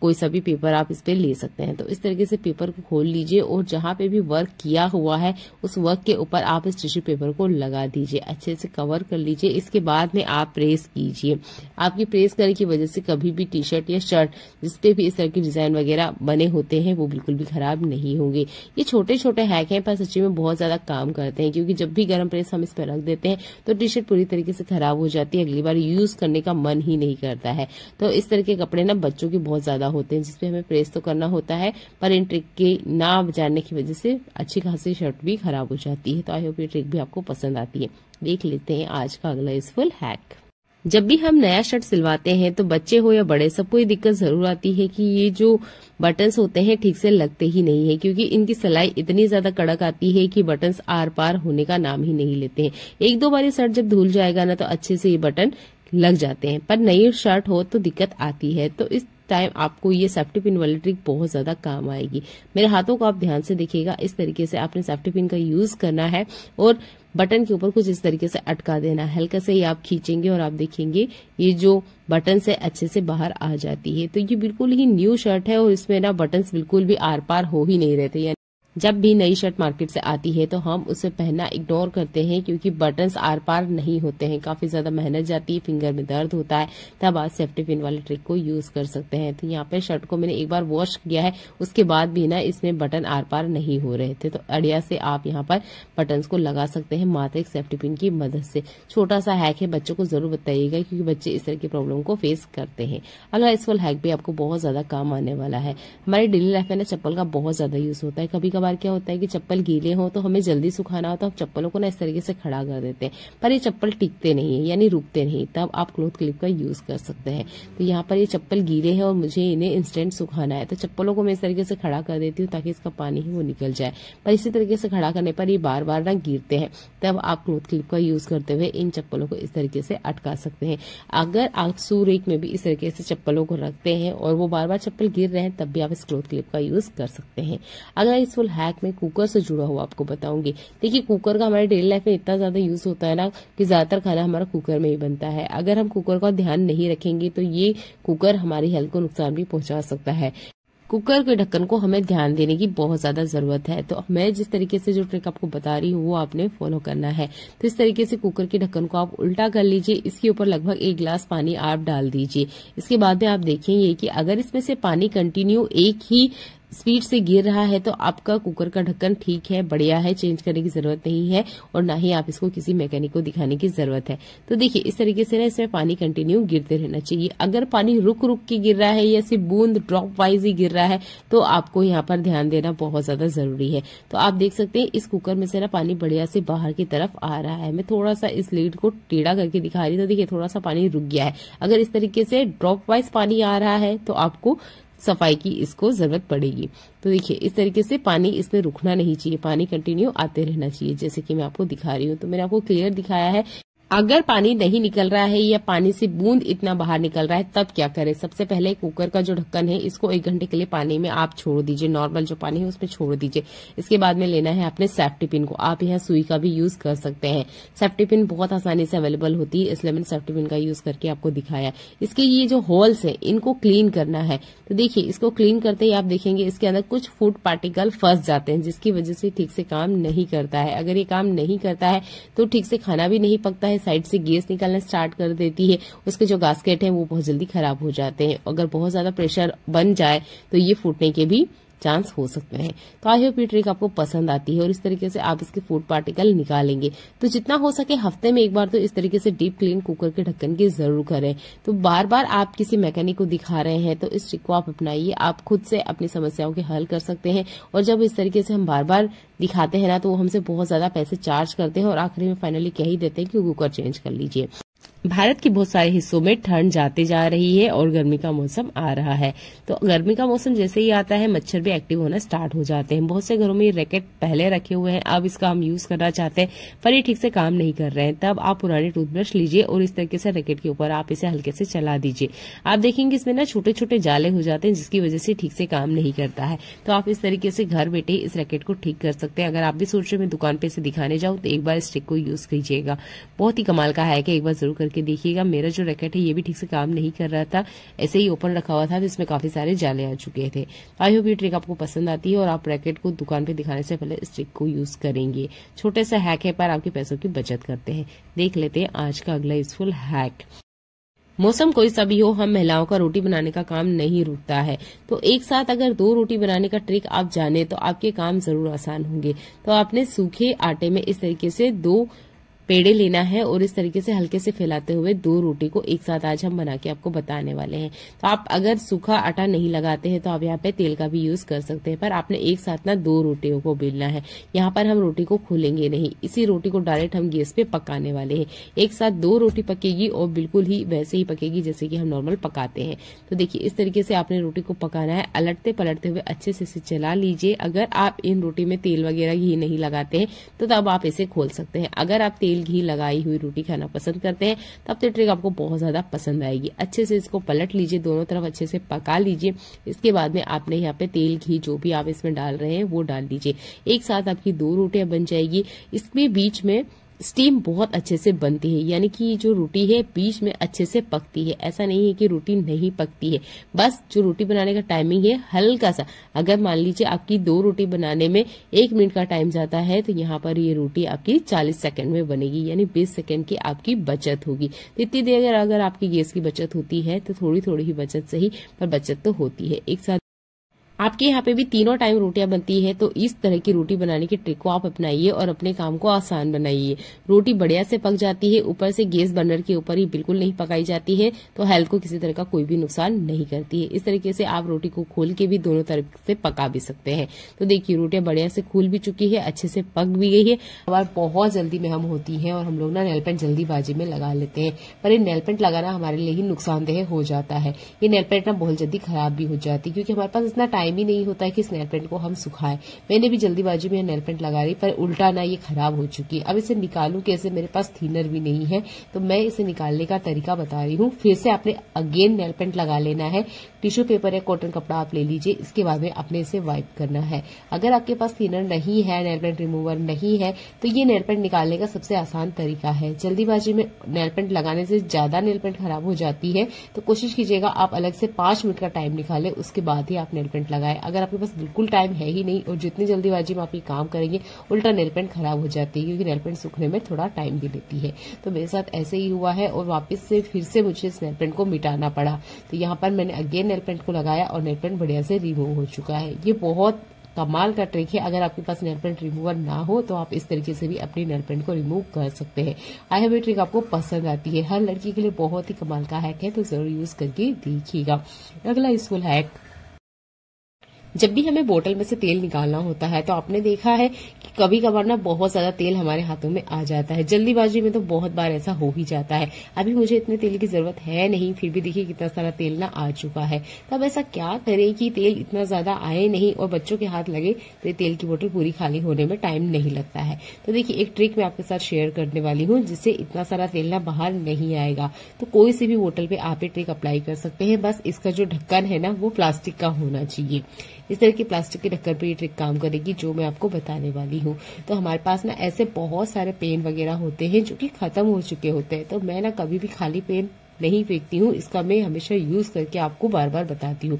कोई सा भी पेपर आप इस पे ले सकते हैं। तो इस तरीके से पेपर को खोल लीजिए और जहां पे भी वर्क किया हुआ है उस वर्क के ऊपर आप इस टिश्यू पेपर को लगा दीजिए, अच्छे से कवर कर लीजिए। इसके बाद में आप प्रेस कीजिए। आपकी प्रेस करने की वजह से कभी भी टी शर्ट या शर्ट जिसपे भी इस तरह की डिजाइन वगैरह बने होते हैं वो बिल्कुल भी खराब नहीं होंगे। ये छोटे छोटे हैक हैं पर सच्ची में बहुत ज्यादा काम करते हैं, क्योंकि जब भी गर्म प्रेस हम इस पर रख देते हैं तो टी शर्ट पूरी तरीके से खराब हो जाती है, अगली बार यूज करने का मन ही नहीं करता है। तो इस तरह के कपड़े ना बच्चों के बहुत ज्यादा होते हैं जिसपे हमें प्रेस तो करना होता है, पर इन ट्रिक के ना जानने की वजह से अच्छी खासी शर्ट भी खराब हो जाती है। तो आई होप ये ट्रिक भी आपको पसंद आती है। देख लेते हैं आज का अगला यूजफुल हैक। जब भी हम नया शर्ट सिलवाते हैं तो बच्चे हो या बड़े सबको ये दिक्कत जरूर आती है कि ये जो बटन्स होते हैं ठीक से लगते ही नहीं है, क्योंकि इनकी सिलाई इतनी ज्यादा कड़क आती है कि बटन्स आर पार होने का नाम ही नहीं लेते हैं। 1-2 बार ये शर्ट जब धुल जाएगा ना तो अच्छे से ये बटन लग जाते हैं, पर नई शर्ट हो तो दिक्कत आती है। तो इस टाइम आपको ये सेफ्टी पिन वाली ट्रिक बहुत ज्यादा काम आएगी। मेरे हाथों को आप ध्यान से देखिएगा, इस तरीके से आपने सेफ्टी पिन का यूज करना है और बटन के ऊपर कुछ इस तरीके से अटका देना है। हल्का से ही आप खींचेंगे और आप देखेंगे ये जो बटन से अच्छे से बाहर आ जाती है। तो ये बिल्कुल ही न्यू शर्ट है और इसमें ना बटन्स बिल्कुल भी आर पार हो ही नहीं रहते, जब भी नई शर्ट मार्केट से आती है तो हम उसे पहनना इग्नोर करते हैं, क्योंकि बटन्स आर पार नहीं होते हैं, काफी ज्यादा मेहनत जाती है, फिंगर में दर्द होता है। तब आप सेफ्टी पिन वाले ट्रिक को यूज कर सकते हैं। तो यहाँ पे शर्ट को मैंने एक बार वॉश किया है, उसके बाद भी ना इसमें बटन आर पार नहीं हो रहे थे। तो आइडिया से आप यहाँ पर बटन्स को लगा सकते हैं मात्र एक सेफ्टी पिन की मदद से। छोटा सा हैक है, बच्चों को जरूर बताइएगा, क्योंकि बच्चे इस तरह की प्रॉब्लम को फेस करते हैं। अगला यूजफुल हैक भी आपको बहुत ज्यादा काम आने वाला है। हमारी डेली लाइफ में ना चप्पल का बहुत ज्यादा यूज होता है। कभी कभार क्या होता है कि चप्पल गीले हो तो हमें जल्दी सुखाना हो तो हम चप्पलों को ना इस तरीके से खड़ा कर देते हैं, पर ये चप्पल टिकते नहीं है, यानी रुकते नहीं। तब आप क्लॉथ क्लिप का यूज कर सकते हैं। तो यहाँ पर ये चप्पल गीले हैं और मुझे इन्हें इंस्टेंट सुखाना है, तो चप्पलों को मैं इस तरीके से खड़ा कर देती हूँ ताकि इसका पानी ही वो निकल जाए। पर इसी तरीके से खड़ा करने पर ये बार बार ना गिरते हैं। तब आप क्लॉथ क्लिप का यूज करते हुए इन चप्पलों को इस तरीके से अटका सकते हैं। अगर आप शू रैक में भी इस तरीके से चप्पलों को रखते हैं और वो बार बार चप्पल गिर रहे हैं, तब भी आप इस क्लॉथ क्लिप का यूज कर सकते हैं। अगला यूजफुल हैक में कुकर से जुड़ा हुआ आपको बताऊंगी। देखिए, कुकर का हमारे डेली लाइफ में इतना ज्यादा यूज होता है ना कि ज्यादातर खाना हमारा कुकर में ही बनता है। अगर हम कुकर का ध्यान नहीं रखेंगे तो ये कुकर हमारी हेल्थ को नुकसान भी पहुंचा सकता है। कुकर के ढक्कन को हमें ध्यान देने की बहुत ज्यादा जरूरत है। तो मैं जिस तरीके से जो ट्रिक आपको बता रही हूँ वो आपने फॉलो करना है। तो इस तरीके से कुकर के ढक्कन को आप उल्टा कर लीजिए, इसके ऊपर लगभग 1 गिलास पानी आप डाल दीजिए। इसके बाद में आप देखेंगे कि अगर इसमें से पानी कंटिन्यू एक ही स्पीड से गिर रहा है तो आपका कुकर का ढक्कन ठीक है, बढ़िया है, चेंज करने की जरूरत नहीं है और ना ही आप इसको किसी मैकेनिक को दिखाने की जरूरत है। तो देखिए, इस तरीके से ना इसमें पानी कंटिन्यू गिरते रहना चाहिए। अगर पानी रुक रुक के गिर रहा है या सिर्फ बूंद ड्रॉप वाइज ही गिर रहा है तो आपको यहाँ पर ध्यान देना बहुत ज्यादा जरूरी है। तो आप देख सकते हैं इस कुकर में से ना पानी बढ़िया से बाहर की तरफ आ रहा है। मैं थोड़ा सा इस लीड को टेढ़ा करके दिखा रही, तो देखिए थोड़ा सा पानी रुक गया है। अगर इस तरीके से ड्रॉप वाइज पानी आ रहा है तो आपको सफाई की इसको जरूरत पड़ेगी। तो देखिए, इस तरीके से पानी इसमें रुकना नहीं चाहिए, पानी कंटिन्यू आते रहना चाहिए, जैसे कि मैं आपको दिखा रही हूँ। तो मैंने आपको क्लियर दिखाया है। अगर पानी नहीं निकल रहा है या पानी से बूंद इतना बाहर निकल रहा है तब क्या करें? सबसे पहले कुकर का जो ढक्कन है इसको 1 घंटे के लिए पानी में आप छोड़ दीजिए, नॉर्मल जो पानी है उसमें छोड़ दीजिए। इसके बाद में लेना है अपने सेफ्टी पिन को। आप यहाँ सुई का भी यूज कर सकते हैं। सेफ्टी पिन बहुत आसानी से अवेलेबल होती है, इसलिए मैंने सेफ्टी पिन का यूज करके आपको दिखाया। इसके ये जो होल्स है इनको क्लीन करना है। तो देखिए, इसको क्लीन करते ही आप देखेंगे इसके अंदर कुछ फूड पार्टिकल फंस जाते हैं, जिसकी वजह से ठीक से काम नहीं करता है। अगर ये काम नहीं करता है तो ठीक से खाना भी नहीं पकता है, साइड से गैस निकलना स्टार्ट कर देती है, उसके जो गास्केट हैं वो बहुत जल्दी खराब हो जाते हैं। अगर बहुत ज्यादा प्रेशर बन जाए तो ये फूटने के भी चांस हो सकते हैं। तो आई होप ये ट्रिक आपको पसंद आती है और इस तरीके से आप इसके फूड पार्टिकल निकालेंगे। तो जितना हो सके हफ्ते में एक बार तो इस तरीके से डीप क्लीन कुकर के ढक्कन की जरूर करें। तो बार बार आप किसी मैकेनिक को दिखा रहे हैं तो इस ट्रिक को आप अपनाइए, आप खुद से अपनी समस्याओं के हल कर सकते हैं। और जब इस तरीके से हम बार बार दिखाते हैं ना तो वो हमसे बहुत ज्यादा पैसे चार्ज करते हैं और आखिरी में फाइनली कह ही देते हैं कि कुकर चेंज कर लीजिए। भारत के बहुत सारे हिस्सों में ठंड जाते जा रही है और गर्मी का मौसम आ रहा है। तो गर्मी का मौसम जैसे ही आता है मच्छर भी एक्टिव होना स्टार्ट हो जाते हैं। बहुत से घरों में ये रैकेट पहले रखे हुए हैं, अब इसका हम यूज करना चाहते हैं पर ये ठीक से काम नहीं कर रहे हैं। तब आप पुरानी टूथब्रश लीजिए और इस तरीके से रैकेट के ऊपर आप इसे हल्के से चला दीजिए। आप देखेंगे इसमें ना छोटे छोटे जाले हो जाते हैं, जिसकी वजह से ठीक से काम नहीं करता है। तो आप इस तरीके से घर बैठे इस रैकेट को ठीक कर सकते हैं। अगर आप भी सोच रहे मैं दुकान पे इसे दिखाने जाऊं तो एक बार इस ट्रिक को यूज कीजिएगा। बहुत ही कमाल का है कि एक बार जरूर करके देखिएगा। मेरा जो रैकेट है ये भी ठीक से काम नहीं कर रहा था, ऐसे ही ओपन रखा हुआ था, जिसमें काफी सारे जाले आ चुके थे। आई होप ये ट्रिक आपको पसंद आती है और आप रैकेट को दुकान पे दिखाने से पहले इस ट्रिक को यूज करेंगे। छोटे से हैक है पर आपके पैसों की बचत करते हैं। देख लेते हैं आज का अगला यूजफुल हैक। मौसम कोई सा भी हो, हम महिलाओं का रोटी बनाने का काम नहीं रुकता है। तो एक साथ अगर 2 रोटी बनाने का ट्रिक आप जाने तो आपके काम जरूर आसान होंगे। तो आपने सूखे आटे में इस तरीके से 2 पेड़े लेना है और इस तरीके से हल्के से फैलाते हुए 2 रोटी को एक साथ आज हम बना के आपको बताने वाले हैं। तो आप अगर सूखा आटा नहीं लगाते हैं तो आप यहाँ पे तेल का भी यूज कर सकते हैं, पर आपने एक साथ ना 2 रोटियों को बेलना है। यहाँ पर हम रोटी को खोलेंगे नहीं, इसी रोटी को डायरेक्ट हम गैस पे पकाने वाले हैं। एक साथ 2 रोटी पकेगी और बिल्कुल ही वैसे ही पकेगी जैसे कि हम नॉर्मल पकाते हैं। तो देखिए, इस तरीके से आपने रोटी को पकाना है, अलटते पलटते हुए अच्छे से इसे चला लीजिए। अगर आप इन रोटी में तेल वगैरह घी नहीं लगाते हैं तो तब आप इसे खोल सकते हैं। अगर आप तेल घी लगाई हुई रोटी खाना पसंद करते हैं तब तो ट्रिक आपको बहुत ज्यादा पसंद आएगी। अच्छे से इसको पलट लीजिए, दोनों तरफ अच्छे से पका लीजिए। इसके बाद में आपने यहाँ पे तेल घी जो भी आप इसमें डाल रहे हैं वो डाल दीजिए। एक साथ आपकी 2 रोटियां बन जाएगी। इसमें बीच में स्टीम बहुत अच्छे से बनती है, यानी कि जो रोटी है बीच में अच्छे से पकती है। ऐसा नहीं है कि रोटी नहीं पकती है, बस जो रोटी बनाने का टाइमिंग है हल्का सा, अगर मान लीजिए आपकी 2 रोटी बनाने में 1 मिनट का टाइम जाता है तो यहाँ पर ये रोटी आपकी 40 सेकंड में बनेगी, यानी 20 सेकंड की आपकी बचत होगी। तो इतनी देर अगर आपकी गैस की बचत होती है तो थोड़ी थोड़ी ही बचत सही पर बचत तो होती है। एक साथ आपके यहाँ पे भी तीनों टाइम रोटियां बनती है तो इस तरह की रोटी बनाने की ट्रिक को आप अपनाइए और अपने काम को आसान बनाइए। रोटी बढ़िया से पक जाती है, ऊपर से गैस बर्नर के ऊपर ही बिल्कुल नहीं पकाई जाती है, तो हेल्थ को किसी तरह का कोई भी नुकसान नहीं करती है। इस तरीके से आप रोटी को खोल के भी दोनों तरफ से पका भी सकते हैं। तो देखिए रोटियां बढ़िया से खुल भी चुकी है, अच्छे से पक भी गई है। हमारे बहुत जल्दी में हम होती है और हम लोग ना नेल पेंट जल्दीबाजी में लगा लेते हैं, पर ये नेल पेंट लगाना हमारे लिए ही नुकसानदेह हो जाता है। ये नेल पेंट ना बहुत जल्दी खराब भी हो जाती है क्योंकि हमारे पास इतना टाइम ही नहीं होता है कि इस नेल पेंट को हम सुखाएं। मैंने भी जल्दीबाजी में नेल पेंट लगा रही पर उल्टा ना ये खराब हो चुकी है। अब इसे निकालूं कैसे, मेरे पास थिनर भी नहीं है, तो मैं इसे निकालने का तरीका बता रही हूँ। फिर से आपने अगेन नेल पेंट लगा लेना है। टिश्यू पेपर या कॉटन कपड़ा आप ले लीजिए, इसके बाद में आपने इसे वाइप करना है। अगर आपके पास थिनर नहीं है, नेल पेंट रिमूवर नहीं है, तो ये नेल पेंट निकालने का सबसे आसान तरीका है। जल्दीबाजी में नेल पेंट लगाने से ज्यादा नेल पेंट खराब हो जाती है, तो कोशिश कीजिएगा आप अलग से 5 मिनट का टाइम निकालें, उसके बाद ही आप नेल पेंट लगाएं। अगर आपके पास बिल्कुल टाइम है ही नहीं और जितनी जल्दीबाजी में आप ये काम करेंगे उल्टा नेल पेंट खराब हो जाती है, क्योंकि नेल पेंट सूखने में थोड़ा टाइम भी लेती है। तो मेरे साथ ऐसे ही हुआ है और वापस से फिर से मुझे इस नेल पेंट को मिटाना पड़ा। तो यहाँ पर मैंने अगेन नेल पेंट को लगाया और नेल पेंट बढ़िया से रिमूव हो चुका है। ये बहुत कमाल का ट्रिक है। अगर आपके पास नेल पेंट रिमूवर ना हो तो आप इस तरीके से भी अपनी नेल पेंट को रिमूव कर सकते हैं। आई होप ये ट्रिक आपको पसंद आती है। हर लड़की के लिए बहुत ही कमाल का हैक है, तो जरूर यूज करके देखिएगा। अगला यूजफुल हैक, जब भी हमें बोतल में से तेल निकालना होता है तो आपने देखा है कि कभी कभार ना बहुत ज्यादा तेल हमारे हाथों में आ जाता है। जल्दीबाजी में तो बहुत बार ऐसा हो ही जाता है। अभी मुझे इतने तेल की जरूरत है नहीं, फिर भी देखिए कितना सारा तेल ना आ चुका है। तब ऐसा क्या करें कि तेल इतना ज्यादा आए नहीं और बच्चों के हाथ लगे तो तेल की बोतल पूरी खाली होने में टाइम नहीं लगता है। तो देखिए एक ट्रिक मैं आपके साथ शेयर करने वाली हूँ जिससे इतना सारा तेल ना बाहर नहीं आएगा। तो कोई सी भी बोतल पे आप ये ट्रिक अप्लाई कर सकते हैं। बस इसका जो ढक्कन है ना वो प्लास्टिक का होना चाहिए। इस तरह की प्लास्टिक के ढक्कन पे ये ट्रिक काम करेगी जो मैं आपको बताने वाली हूँ। तो हमारे पास ना ऐसे बहुत सारे पेन वगैरह होते हैं जो कि खत्म हो चुके होते हैं, तो मैं ना कभी भी खाली पेन नहीं फेंकती हूँ। इसका मैं हमेशा यूज करके आपको बार बार बताती हूँ।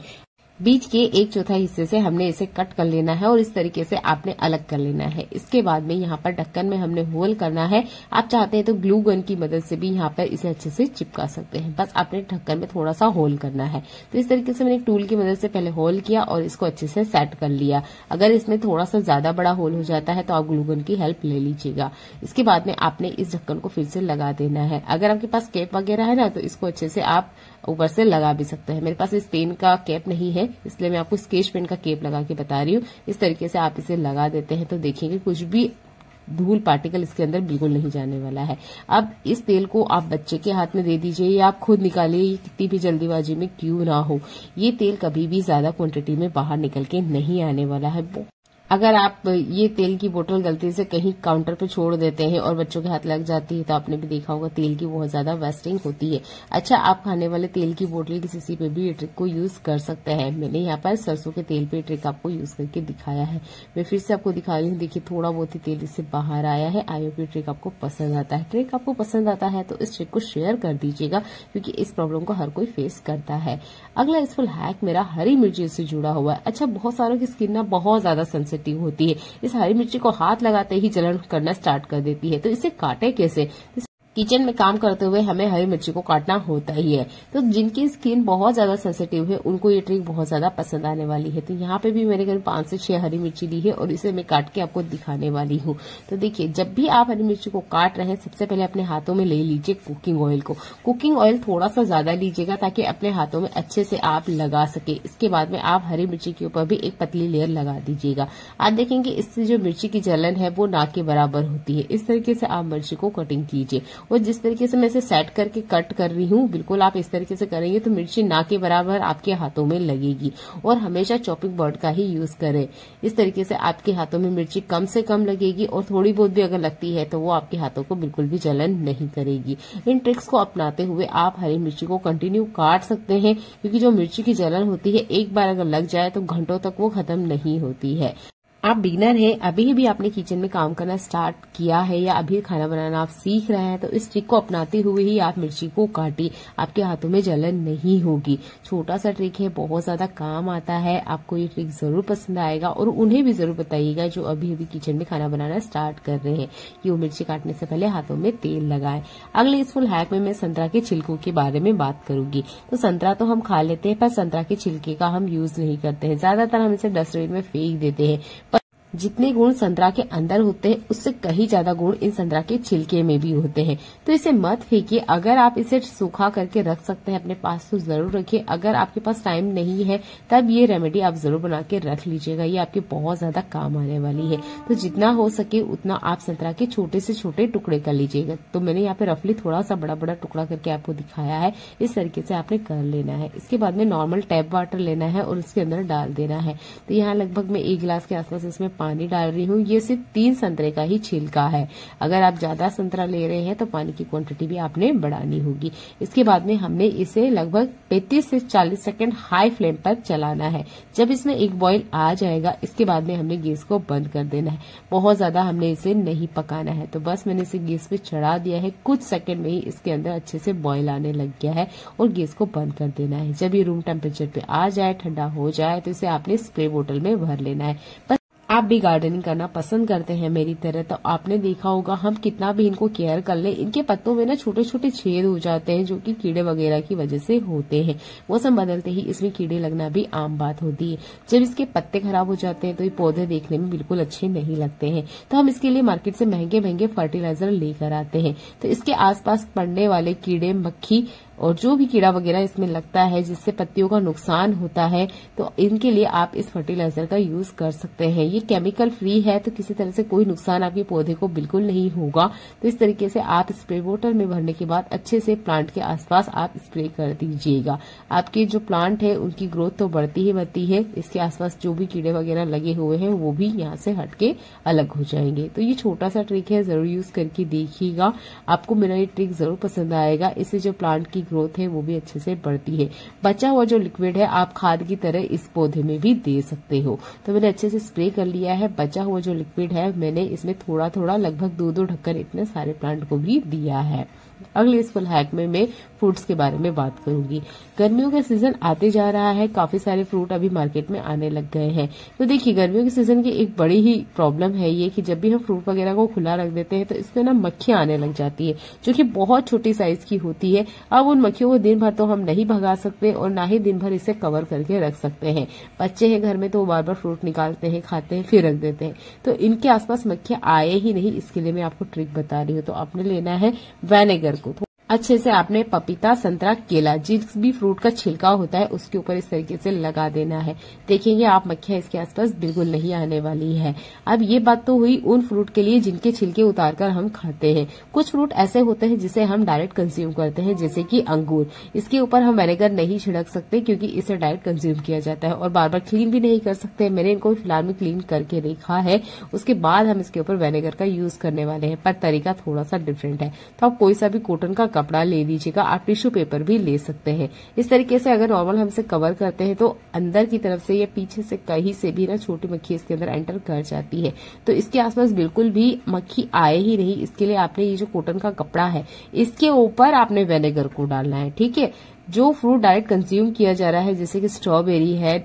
बीच के 1/4 हिस्से से हमने इसे कट कर लेना है और इस तरीके से आपने अलग कर लेना है। इसके बाद में यहाँ पर ढक्कन में हमने होल करना है। आप चाहते हैं तो ग्लू गन की मदद से भी यहाँ पर इसे अच्छे से चिपका सकते हैं। बस आपने ढक्कन में थोड़ा सा होल करना है। तो इस तरीके से मैंने एक टूल की मदद से पहले होल किया और इसको अच्छे से सेट कर लिया। अगर इसमें थोड़ा सा ज्यादा बड़ा होल हो जाता है तो आप ग्लू गन की हेल्प ले लीजिएगा। इसके बाद में आपने इस ढक्कन को फिर से लगा देना है। अगर आपके पास कैप वगैरह है ना तो इसको अच्छे से आप ऊपर से लगा भी सकते हैं। मेरे पास इस पेन का कैप नहीं है, इसलिए मैं आपको स्केच पेन का कैप लगा के बता रही हूँ। इस तरीके से आप इसे लगा देते हैं तो देखिएगा कुछ भी धूल पार्टिकल इसके अंदर बिल्कुल नहीं जाने वाला है। अब इस तेल को आप बच्चे के हाथ में दे दीजिए या आप खुद निकालिए, कितनी भी जल्दीबाजी में क्यों ना हो। ये तेल कभी भी ज्यादा क्वांटिटी में बाहर निकल के नहीं आने वाला है। अगर आप ये तेल की बोतल गलती से कहीं काउंटर पे छोड़ देते हैं और बच्चों के हाथ लग जाती है तो आपने भी देखा होगा तेल की बहुत ज्यादा वेस्टिंग होती है। अच्छा, आप खाने वाले तेल की बोतल की शीशी पे भी ये ट्रिक को यूज कर सकते हैं। मैंने यहाँ पर सरसों के तेल पे ट्रिक आपको यूज करके दिखाया है। मैं फिर से आपको दिखा रही हूँ। देखिए थोड़ा बहुत ही तेल इससे बाहर आया है। आई होप ये ट्रिक आपको पसंद आता है। ट्रिक आपको पसंद आता है तो इस ट्रिक को शेयर कर दीजिएगा क्योंकि इस प्रॉब्लम को हर कोई फेस करता है। अगला यूजफुल हैक मेरा हरी मिर्ची से जुड़ा हुआ है। अच्छा, बहुत सारों की स्किन ना बहुत ज्यादा सेंसिटिव होती है। इस हरी मिर्ची को हाथ लगाते ही जलन करना स्टार्ट कर देती है। तो इसे काटे कैसे? किचन में काम करते हुए हमें हरी मिर्ची को काटना होता ही है। तो जिनकी स्किन बहुत ज्यादा सेंसिटिव है उनको ये ट्रिक बहुत ज्यादा पसंद आने वाली है। तो यहाँ पे भी मैंने करीब 5 से 6 हरी मिर्ची ली है और इसे मैं काट के आपको दिखाने वाली हूँ। तो देखिए, जब भी आप हरी मिर्ची को काट रहे हैं सबसे पहले अपने हाथों में ले लीजिए कुकिंग ऑयल को। कुकिंग ऑयल थोड़ा सा ज्यादा लीजिएगा ताकि अपने हाथों में अच्छे से आप लगा सके। इसके बाद में आप हरी मिर्ची के ऊपर भी एक पतली लेयर लगा दीजिएगा। आप देखेंगे इससे जो मिर्ची की जलन है वो ना के बराबर होती है। इस तरीके से आप मिर्ची को कटिंग कीजिए और जिस तरीके से मैं इसे सेट करके कट कर रही हूँ बिल्कुल आप इस तरीके से करेंगे तो मिर्ची ना के बराबर आपके हाथों में लगेगी। और हमेशा चॉपिंग बोर्ड का ही यूज करें। इस तरीके से आपके हाथों में मिर्ची कम से कम लगेगी और थोड़ी बहुत भी अगर लगती है तो वो आपके हाथों को बिल्कुल भी जलन नहीं करेगी। इन ट्रिक्स को अपनाते हुए आप हरी मिर्ची को कंटिन्यू काट सकते हैं क्योंकि जो मिर्ची की जलन होती है एक बार अगर लग जाए तो घंटों तक वो खत्म नहीं होती है। आप बिगिनर हैं, अभी भी आपने किचन में काम करना स्टार्ट किया है या अभी खाना बनाना आप सीख रहे हैं, तो इस ट्रिक को अपनाते हुए ही आप मिर्ची को काटिए, आपके हाथों में जलन नहीं होगी। छोटा सा ट्रिक है, बहुत ज्यादा काम आता है, आपको ये ट्रिक जरूर पसंद आएगा और उन्हें भी जरूर बताइएगा जो अभी अभी किचन में खाना बनाना स्टार्ट कर रहे हैं। ये मिर्ची काटने से पहले हाथों में तेल लगाएं। अगले इस फुल हैक में मैं संतरा के छिलकों के बारे में बात करूंगी। तो संतरा तो हम खा लेते हैं, पर संतरा के छिलके का हम यूज नहीं करते हैं, ज्यादातर हम इसे डस्टबिन में फेंक देते हैं। जितने गुण संतरा के अंदर होते हैं उससे कहीं ज्यादा गुण इन संतरा के छिलके में भी होते हैं, तो इसे मत फेंकिए। अगर आप इसे सूखा करके रख सकते हैं अपने पास तो जरूर रखिए, अगर आपके पास टाइम नहीं है तब ये रेमेडी आप जरूर बना के रख लीजिएगा, ये आपके बहुत ज्यादा काम आने वाली है। तो जितना हो सके उतना आप संतरा के छोटे से छोटे टुकड़े कर लीजिएगा। तो मैंने यहाँ पे रफली थोड़ा सा बड़ा बड़ा टुकड़ा करके आपको दिखाया है, इस तरीके से आपने कर लेना है। इसके बाद में नॉर्मल टैप वाटर लेना है और उसके अंदर डाल देना है। तो यहाँ लगभग मैं 1 गिलास के आसपास इसमें पानी डाल रही हूँ। ये सिर्फ 3 संतरे का ही छिलका है, अगर आप ज्यादा संतरा ले रहे हैं तो पानी की क्वांटिटी भी आपने बढ़ानी होगी। इसके बाद में हमने इसे लगभग 35 से 40 सेकंड हाई फ्लेम पर चलाना है। जब इसमें एक बॉईल आ जाएगा इसके बाद में हमने गैस को बंद कर देना है। बहुत ज्यादा हमने इसे नहीं पकाना है। तो बस मैंने इसे गैस पे चढ़ा दिया है, कुछ सेकंड में ही इसके अंदर अच्छे से बॉईल आने लग गया है और गैस को बंद कर देना है। जब ये रूम टेम्परेचर पे आ जाए, ठंडा हो जाए, तो इसे आपने स्प्रे बोतल में भर लेना है। आप भी गार्डनिंग करना पसंद करते हैं मेरी तरह, तो आपने देखा होगा हम कितना भी इनको केयर कर ले, इनके पत्तों में ना छोटे छोटे छेद हो जाते हैं जो कि कीड़े वगैरह की वजह से होते हैं। मौसम बदलते ही इसमें कीड़े लगना भी आम बात होती है। जब इसके पत्ते खराब हो जाते हैं तो ये पौधे देखने में बिल्कुल अच्छे नहीं लगते हैं। तो हम इसके लिए मार्केट से महंगे महंगे फर्टिलाइजर लेकर आते हैं। तो इसके आसपास पड़ने वाले कीड़े, मक्खी और जो भी कीड़ा वगैरह इसमें लगता है जिससे पत्तियों का नुकसान होता है, तो इनके लिए आप इस फर्टिलाइजर का यूज कर सकते हैं। ये केमिकल फ्री है, तो किसी तरह से कोई नुकसान आपके पौधे को बिल्कुल नहीं होगा। तो इस तरीके से आप स्प्रे बोतल में भरने के बाद अच्छे से प्लांट के आसपास आप स्प्रे कर दीजिएगा। आपके जो प्लांट है उनकी ग्रोथ तो बढ़ती ही बढ़ती है, इसके आसपास जो भी कीड़े वगैरह लगे हुए हैं वो भी यहाँ से हटके अलग हो जाएंगे। तो ये छोटा सा ट्रिक है, जरूर यूज करके देखिएगा, आपको मेरा ये ट्रिक जरूर पसंद आएगा। इससे जो प्लांट की ग्रोथ है वो भी अच्छे से बढ़ती है। बचा हुआ जो लिक्विड है आप खाद की तरह इस पौधे में भी दे सकते हो। तो मैंने अच्छे से स्प्रे कर लिया है। बचा हुआ जो लिक्विड है मैंने इसमें थोड़ा थोड़ा लगभग 2-2 ढक्कन इतने सारे प्लांट को भी दिया है। अगले इस फुल हैक में मैं फ्रूट्स के बारे में बात करूंगी। गर्मियों का सीजन आते जा रहा है, काफी सारे फ्रूट अभी मार्केट में आने लग गए हैं। तो देखिए गर्मियों के सीजन की एक बड़ी ही प्रॉब्लम है ये कि जब भी हम फ्रूट वगैरह को खुला रख देते हैं तो इसमें ना मक्खियां आने लग जाती है, जो कि बहुत छोटी साइज की होती है। अब उन मक्खियों को दिन भर तो हम नहीं भगा सकते और ना ही दिन भर इसे कवर करके रख सकते हैं। बच्चे हैं घर में तो बार बार फ्रूट निकालते हैं, खाते हैं, फिर रख देते हैं। तो इनके आसपास मक्खियां आए ही नहीं, इसके लिए मैं आपको ट्रिक बता रही हूँ। तो आपने लेना है विनेगर को, अच्छे से आपने पपीता, संतरा, केला, जिस भी फ्रूट का छिलका होता है उसके ऊपर इस तरीके से लगा देना है। देखेंगे आप मक्खियां इसके आसपास बिल्कुल नहीं आने वाली है। अब ये बात तो हुई उन फ्रूट के लिए जिनके छिलके उतारकर हम खाते हैं। कुछ फ्रूट ऐसे होते हैं जिसे हम डायरेक्ट कंज्यूम करते हैं, जैसे कि अंगूर। इसके ऊपर हम विनेगर नहीं छिड़क सकते क्योंकि इसे डायरेक्ट कंज्यूम किया जाता है और बार बार क्लीन भी नहीं कर सकते। मैंने इनको फिलहाल में क्लीन करके देखा है, उसके बाद हम इसके ऊपर विनेगर का यूज करने वाले हैं, पर तरीका थोड़ा सा डिफरेंट है। तो आप कोई सा भी कॉटन का कपड़ा ले लीजिएगा, आप टिश्यू पेपर भी ले सकते हैं। इस तरीके से अगर नॉर्मल हम इसे कवर करते हैं तो अंदर की तरफ से या पीछे से कहीं से भी ना छोटी मक्खी इसके अंदर एंटर कर जाती है। तो इसके आसपास बिल्कुल भी मक्खी आए ही नहीं, इसके लिए आपने ये जो कॉटन का कपड़ा है इसके ऊपर आपने विनेगर को डालना है। ठीक है, जो फ्रूट डायरेक्ट कंज्यूम किया जा रहा है जैसे कि स्ट्रॉबेरी है,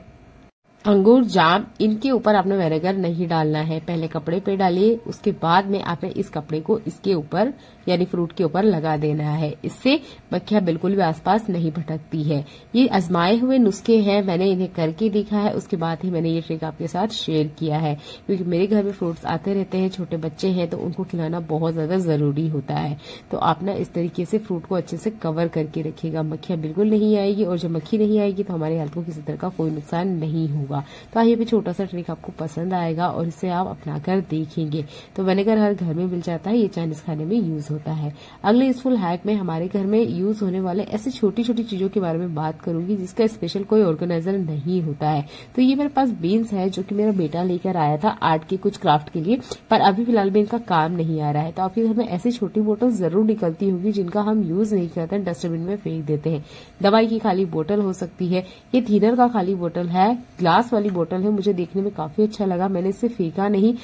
अंगूर, जाम, इनके ऊपर आपने विनेगर नहीं डालना है। पहले कपड़े पे डालिए, उसके बाद में आपने इस कपड़े को इसके ऊपर यानी फ्रूट के ऊपर लगा देना है। इससे मक्खियां बिल्कुल भी आसपास नहीं भटकती है। ये आजमाए हुए नुस्खे हैं, मैंने इन्हें करके देखा है, उसके बाद ही मैंने ये ट्रिक आपके साथ शेयर किया है। क्योंकि मेरे घर में फ्रूट्स आते रहते हैं, छोटे बच्चे हैं तो उनको खिलाना बहुत ज्यादा जरूरी होता है। तो आप ना इस तरीके से फ्रूट को अच्छे से कवर करके रखिएगा, मक्खियां बिल्कुल नहीं आएगी और जब मक्खी नहीं आएगी तो हमारे हेल्थ को किसी तरह का कोई नुकसान नहीं होगा। तो ये भी छोटा सा ट्रिक आपको पसंद आएगा और इसे आप अपनाकर देखेंगे। तो विनेगर हर घर में मिल जाता है, ये चाइनीज खाने में यूज होता है। अगले इस फुल हैक में हमारे घर में यूज होने वाले ऐसे छोटी छोटी चीजों के बारे में बात करूंगी जिसका स्पेशल कोई ऑर्गेनाइजर नहीं होता है। तो ये मेरे पास बीन्स है जो कि मेरा बेटा लेकर आया था आर्ट के कुछ क्राफ्ट के लिए, पर अभी फिलहाल में इनका काम नहीं आ रहा है। तो आपके घर में ऐसी छोटी बोतल जरूर निकलती होगी जिनका हम यूज नहीं करते, डस्टबिन में फेंक देते हैं। दवाई की खाली बोतल हो सकती है, ये थिनर का खाली बोतल है, ग्लास ग्लास वाली बोतल है, मुझे देखने में काफी अच्छा लगा, मैंने इसे फेंका नहीं।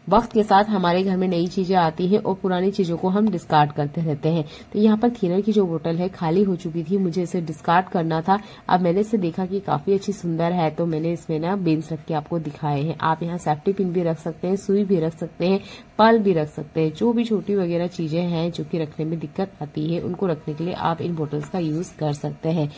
वक्त के साथ हमारे घर में नई चीजें आती हैं और पुरानी चीजों को हम डिस्कार्ड करते रहते हैं। तो यहाँ पर थिनर की जो बोतल है खाली हो चुकी थी, मुझे इसे डिस्कार्ड करना था। अब मैंने इसे देखा कि काफी अच्छी सुंदर है, तो मैंने इसमें ना बीन्स रख के आपको दिखाए हैं। आप यहाँ सेफ्टी पिन भी रख सकते हैं, सुई भी रख सकते हैं, पर्ल भी रख सकते हैं। जो भी छोटी वगैरह चीजें हैं जो कि रखने में दिक्कत आती है, उनको रखने के लिए आप इन बोतल्स का यूज कर सकते हैं।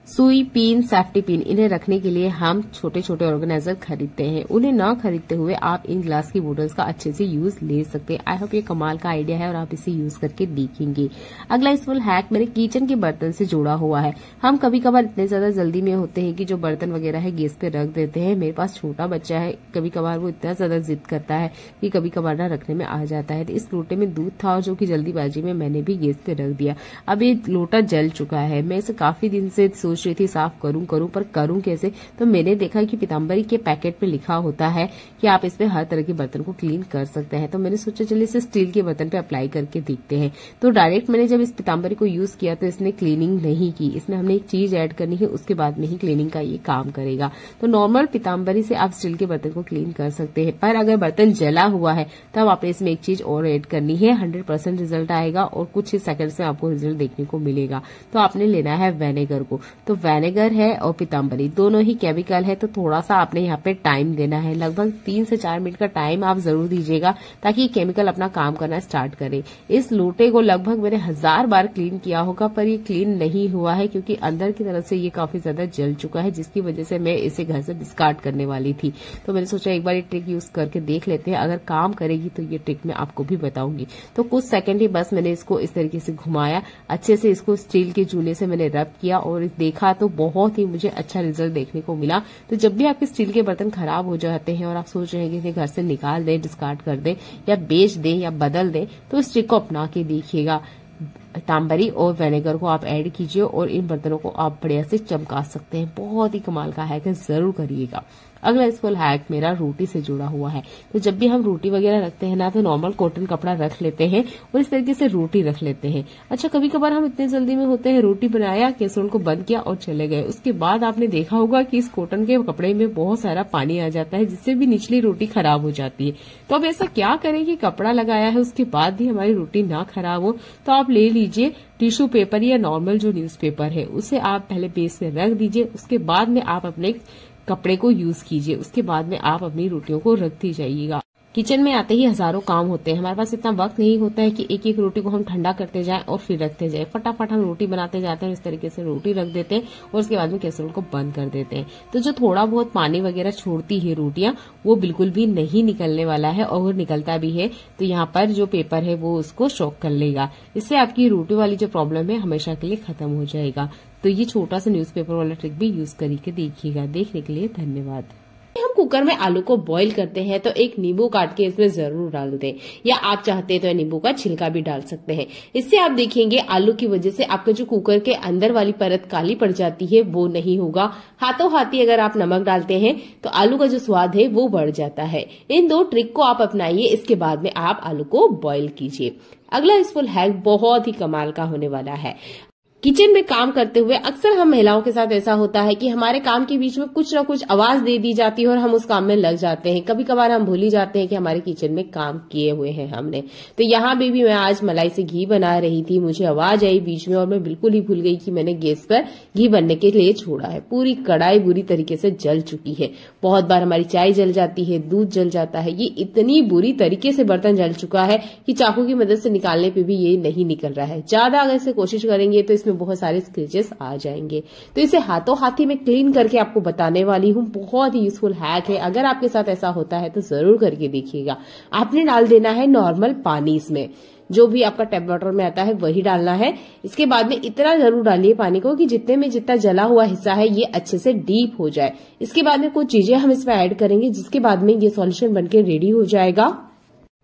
सुई, पिन, सेफ्टी पिन, इन्हें रखने के लिए हम छोटे छोटे ऑर्गेनाइजर खरीदते हैं। उन्हें न खरीदते हुए आप इन ग्लास की बोतल्स का अच्छे से यूज ले सकते हैं। आई होप ये कमाल का आइडिया है और आप इसे यूज करके देखेंगे। अगला यूजफुल हैक मेरे किचन के बर्तन से जुड़ा हुआ है। हम कभी कभार इतने ज्यादा जल्दी में होते हैं कि जो बर्तन वगैरह है गैस पे रख देते हैं। मेरे पास छोटा बच्चा है, कभी कभार वो इतना ज्यादा जिद करता है कि कभी कभार ना रखने में आ जाता है। तो इस लोटे में दूध था जो कि जल्दीबाजी में मैंने भी गैस पे रख दिया। अब ये लोटा जल चुका है। मैं इसे काफी दिन से सोच रही थी साफ करूं पर करूं कैसे। तो मैंने देखा कि पीताम्बरी के पैकेट पे लिखा होता है कि आप इस पे हर तरह के बर्तन को क्लीन कर सकते हैं। तो मैंने सोचा चलिए इसे स्टील के बर्तन पे अप्लाई करके देखते हैं। तो डायरेक्ट मैंने जब इस पीताम्बरी को यूज किया तो इसने क्लीनिंग नहीं की। इसमें हमने एक चीज ऐड करनी है, उसके बाद में ही क्लीनिंग का ये काम करेगा। तो नॉर्मल पीताम्बरी से आप स्टील के बर्तन को क्लीन कर सकते हैं, पर अगर बर्तन जला हुआ है तब आपने इसमें एक चीज और ऐड करनी है। 100% रिजल्ट आएगा और कुछ ही सेकंड्स में आपको रिजल्ट देखने को मिलेगा। तो आपने लेना है विनेगर को। तो विनेगर है और पीताम्बरी दोनों ही केमिकल है, तो थोड़ा सा आपने यहाँ पे टाइम देना है। लगभग 3 से 4 मिनट का टाइम आप जरूर दीजिएगा ताकि ये केमिकल अपना काम करना स्टार्ट करे। इस लोटे को लगभग मैंने 1000 बार क्लीन किया होगा, पर ये क्लीन नहीं हुआ है क्योंकि अंदर की तरफ से ये काफी ज्यादा जल चुका है, जिसकी वजह से मैं इसे घर से डिस्कार्ड करने वाली थी। तो मैंने सोचा एक बार ये ट्रिक यूज करके देख लेते हैं, अगर काम करेगी तो ये ट्रिक मैं आपको भी बताऊंगी। तो कुछ सेकंड ही बस मैंने इसको इस तरीके से घुमाया, अच्छे से इसको स्टील के जूने से मैंने रब किया और देखा तो बहुत ही मुझे अच्छा रिजल्ट देखने को मिला। तो जब भी आपके स्टील के बर्तन खराब हो जाते हैं और आप सोच रहे हैं कि इन्हें घर से निकाल दें, डिस्कार्ड कर दें या बेच दें या बदल दें, तो इस ट्रिक को अपना के देखिएगा। तांबरी और विनेगर को आप ऐड कीजिए और इन बर्तनों को आप बढ़िया से चमका सकते हैं। बहुत ही कमाल का हैक है, जरूर करिएगा। अगला यूजफुल हैक मेरा रोटी से जुड़ा हुआ है। तो जब भी हम रोटी वगैरह रखते हैं ना, तो नॉर्मल कॉटन कपड़ा रख लेते हैं और इस तरीके से रोटी रख लेते हैं। अच्छा, कभी कभार हम इतने जल्दी में होते हैं, रोटी बनाया, कैसरोल को बंद किया और चले गए। उसके बाद आपने देखा होगा कि इस कॉटन के कपड़े में बहुत सारा पानी आ जाता है, जिससे भी निचली रोटी खराब हो जाती है। तो अब ऐसा क्या करें कि कपड़ा लगाया है उसके बाद भी हमारी रोटी ना खराब हो। तो आप ले लीजिए टिश्यू पेपर या नॉर्मल जो न्यूज़पेपर है, उसे आप पहले बेस में रख दीजिए। उसके बाद में आप अपने कपड़े को यूज कीजिए। उसके बाद में आप अपनी रोटियों को रखती जाइएगा। किचन में आते ही हजारों काम होते हैं, हमारे पास इतना वक्त नहीं होता है कि एक एक रोटी को हम ठंडा करते जाएं और फिर रखते जाएं। फटाफट हम रोटी बनाते जाते हैं, इस तरीके से रोटी रख देते हैं और उसके बाद में कैसरोल को बंद कर देते हैं। तो जो थोड़ा बहुत पानी वगैरह छोड़ती है रोटियां, वो बिल्कुल भी नहीं निकलने वाला है और वो निकलता भी है तो यहाँ पर जो पेपर है वो उसको शॉक कर लेगा। इससे आपकी रोटी वाली जो प्रॉब्लम है हमेशा के लिए खत्म हो जाएगा। तो ये छोटा सा न्यूज़पेपर वाला ट्रिक भी यूज करके देखिएगा। देखने के लिए धन्यवाद। हम कुकर में आलू को बॉईल करते हैं तो एक नींबू काट के इसमें जरूर डाल दें, या आप चाहते हैं तो नींबू का छिलका भी डाल सकते हैं। इससे आप देखेंगे आलू की वजह से आपका जो कुकर के अंदर वाली परत काली पड़ जाती है वो नहीं होगा। हाथों हाथी अगर आप नमक डालते हैं तो आलू का जो स्वाद है वो बढ़ जाता है। इन 2 ट्रिक को आप अपनाइए, इसके बाद में आप आलू को बॉईल कीजिए। अगला यूजफुल हैक बहुत ही कमाल का होने वाला है। किचन में काम करते हुए अक्सर हम महिलाओं के साथ ऐसा होता है कि हमारे काम के बीच में कुछ ना कुछ आवाज दे दी जाती है और हम उस काम में लग जाते हैं। कभी कभार हम भूल ही जाते हैं कि हमारे किचन में काम किए हुए हैं हमने। तो यहाँ भी मैं आज मलाई से घी बना रही थी, मुझे आवाज आई बीच में और मैं बिल्कुल ही भूल गई कि मैंने गैस पर घी बनने के लिए छोड़ा है। पूरी कढ़ाई बुरी तरीके से जल चुकी है। बहुत बार हमारी चाय जल जाती है, दूध जल जाता है। ये इतनी बुरी तरीके से बर्तन जल चुका है कि चाकू की मदद से निकालने पे भी ये नहीं निकल रहा है। ज्यादा अगर इसे कोशिश करेंगे तो इसमें बहुत सारे स्क्रैचेस आ जाएंगे। तो इसे हाथों हाथी में क्लीन करके आपको बताने वाली हूँ। बहुत ही यूजफुल हैक है, अगर आपके साथ ऐसा होता है तो जरूर करके देखिएगा। आपने डाल देना है नॉर्मल पानी, इसमें जो भी आपका टैप वाटर में आता है वही डालना है। इसके बाद में इतना जरूर डालिए पानी को कि जितने में जितना जला हुआ हिस्सा है ये अच्छे से डीप हो जाए। इसके बाद में कुछ चीजें हम इसमें ऐड करेंगे, जिसके बाद में ये सॉल्यूशन बनके रेडी हो जाएगा।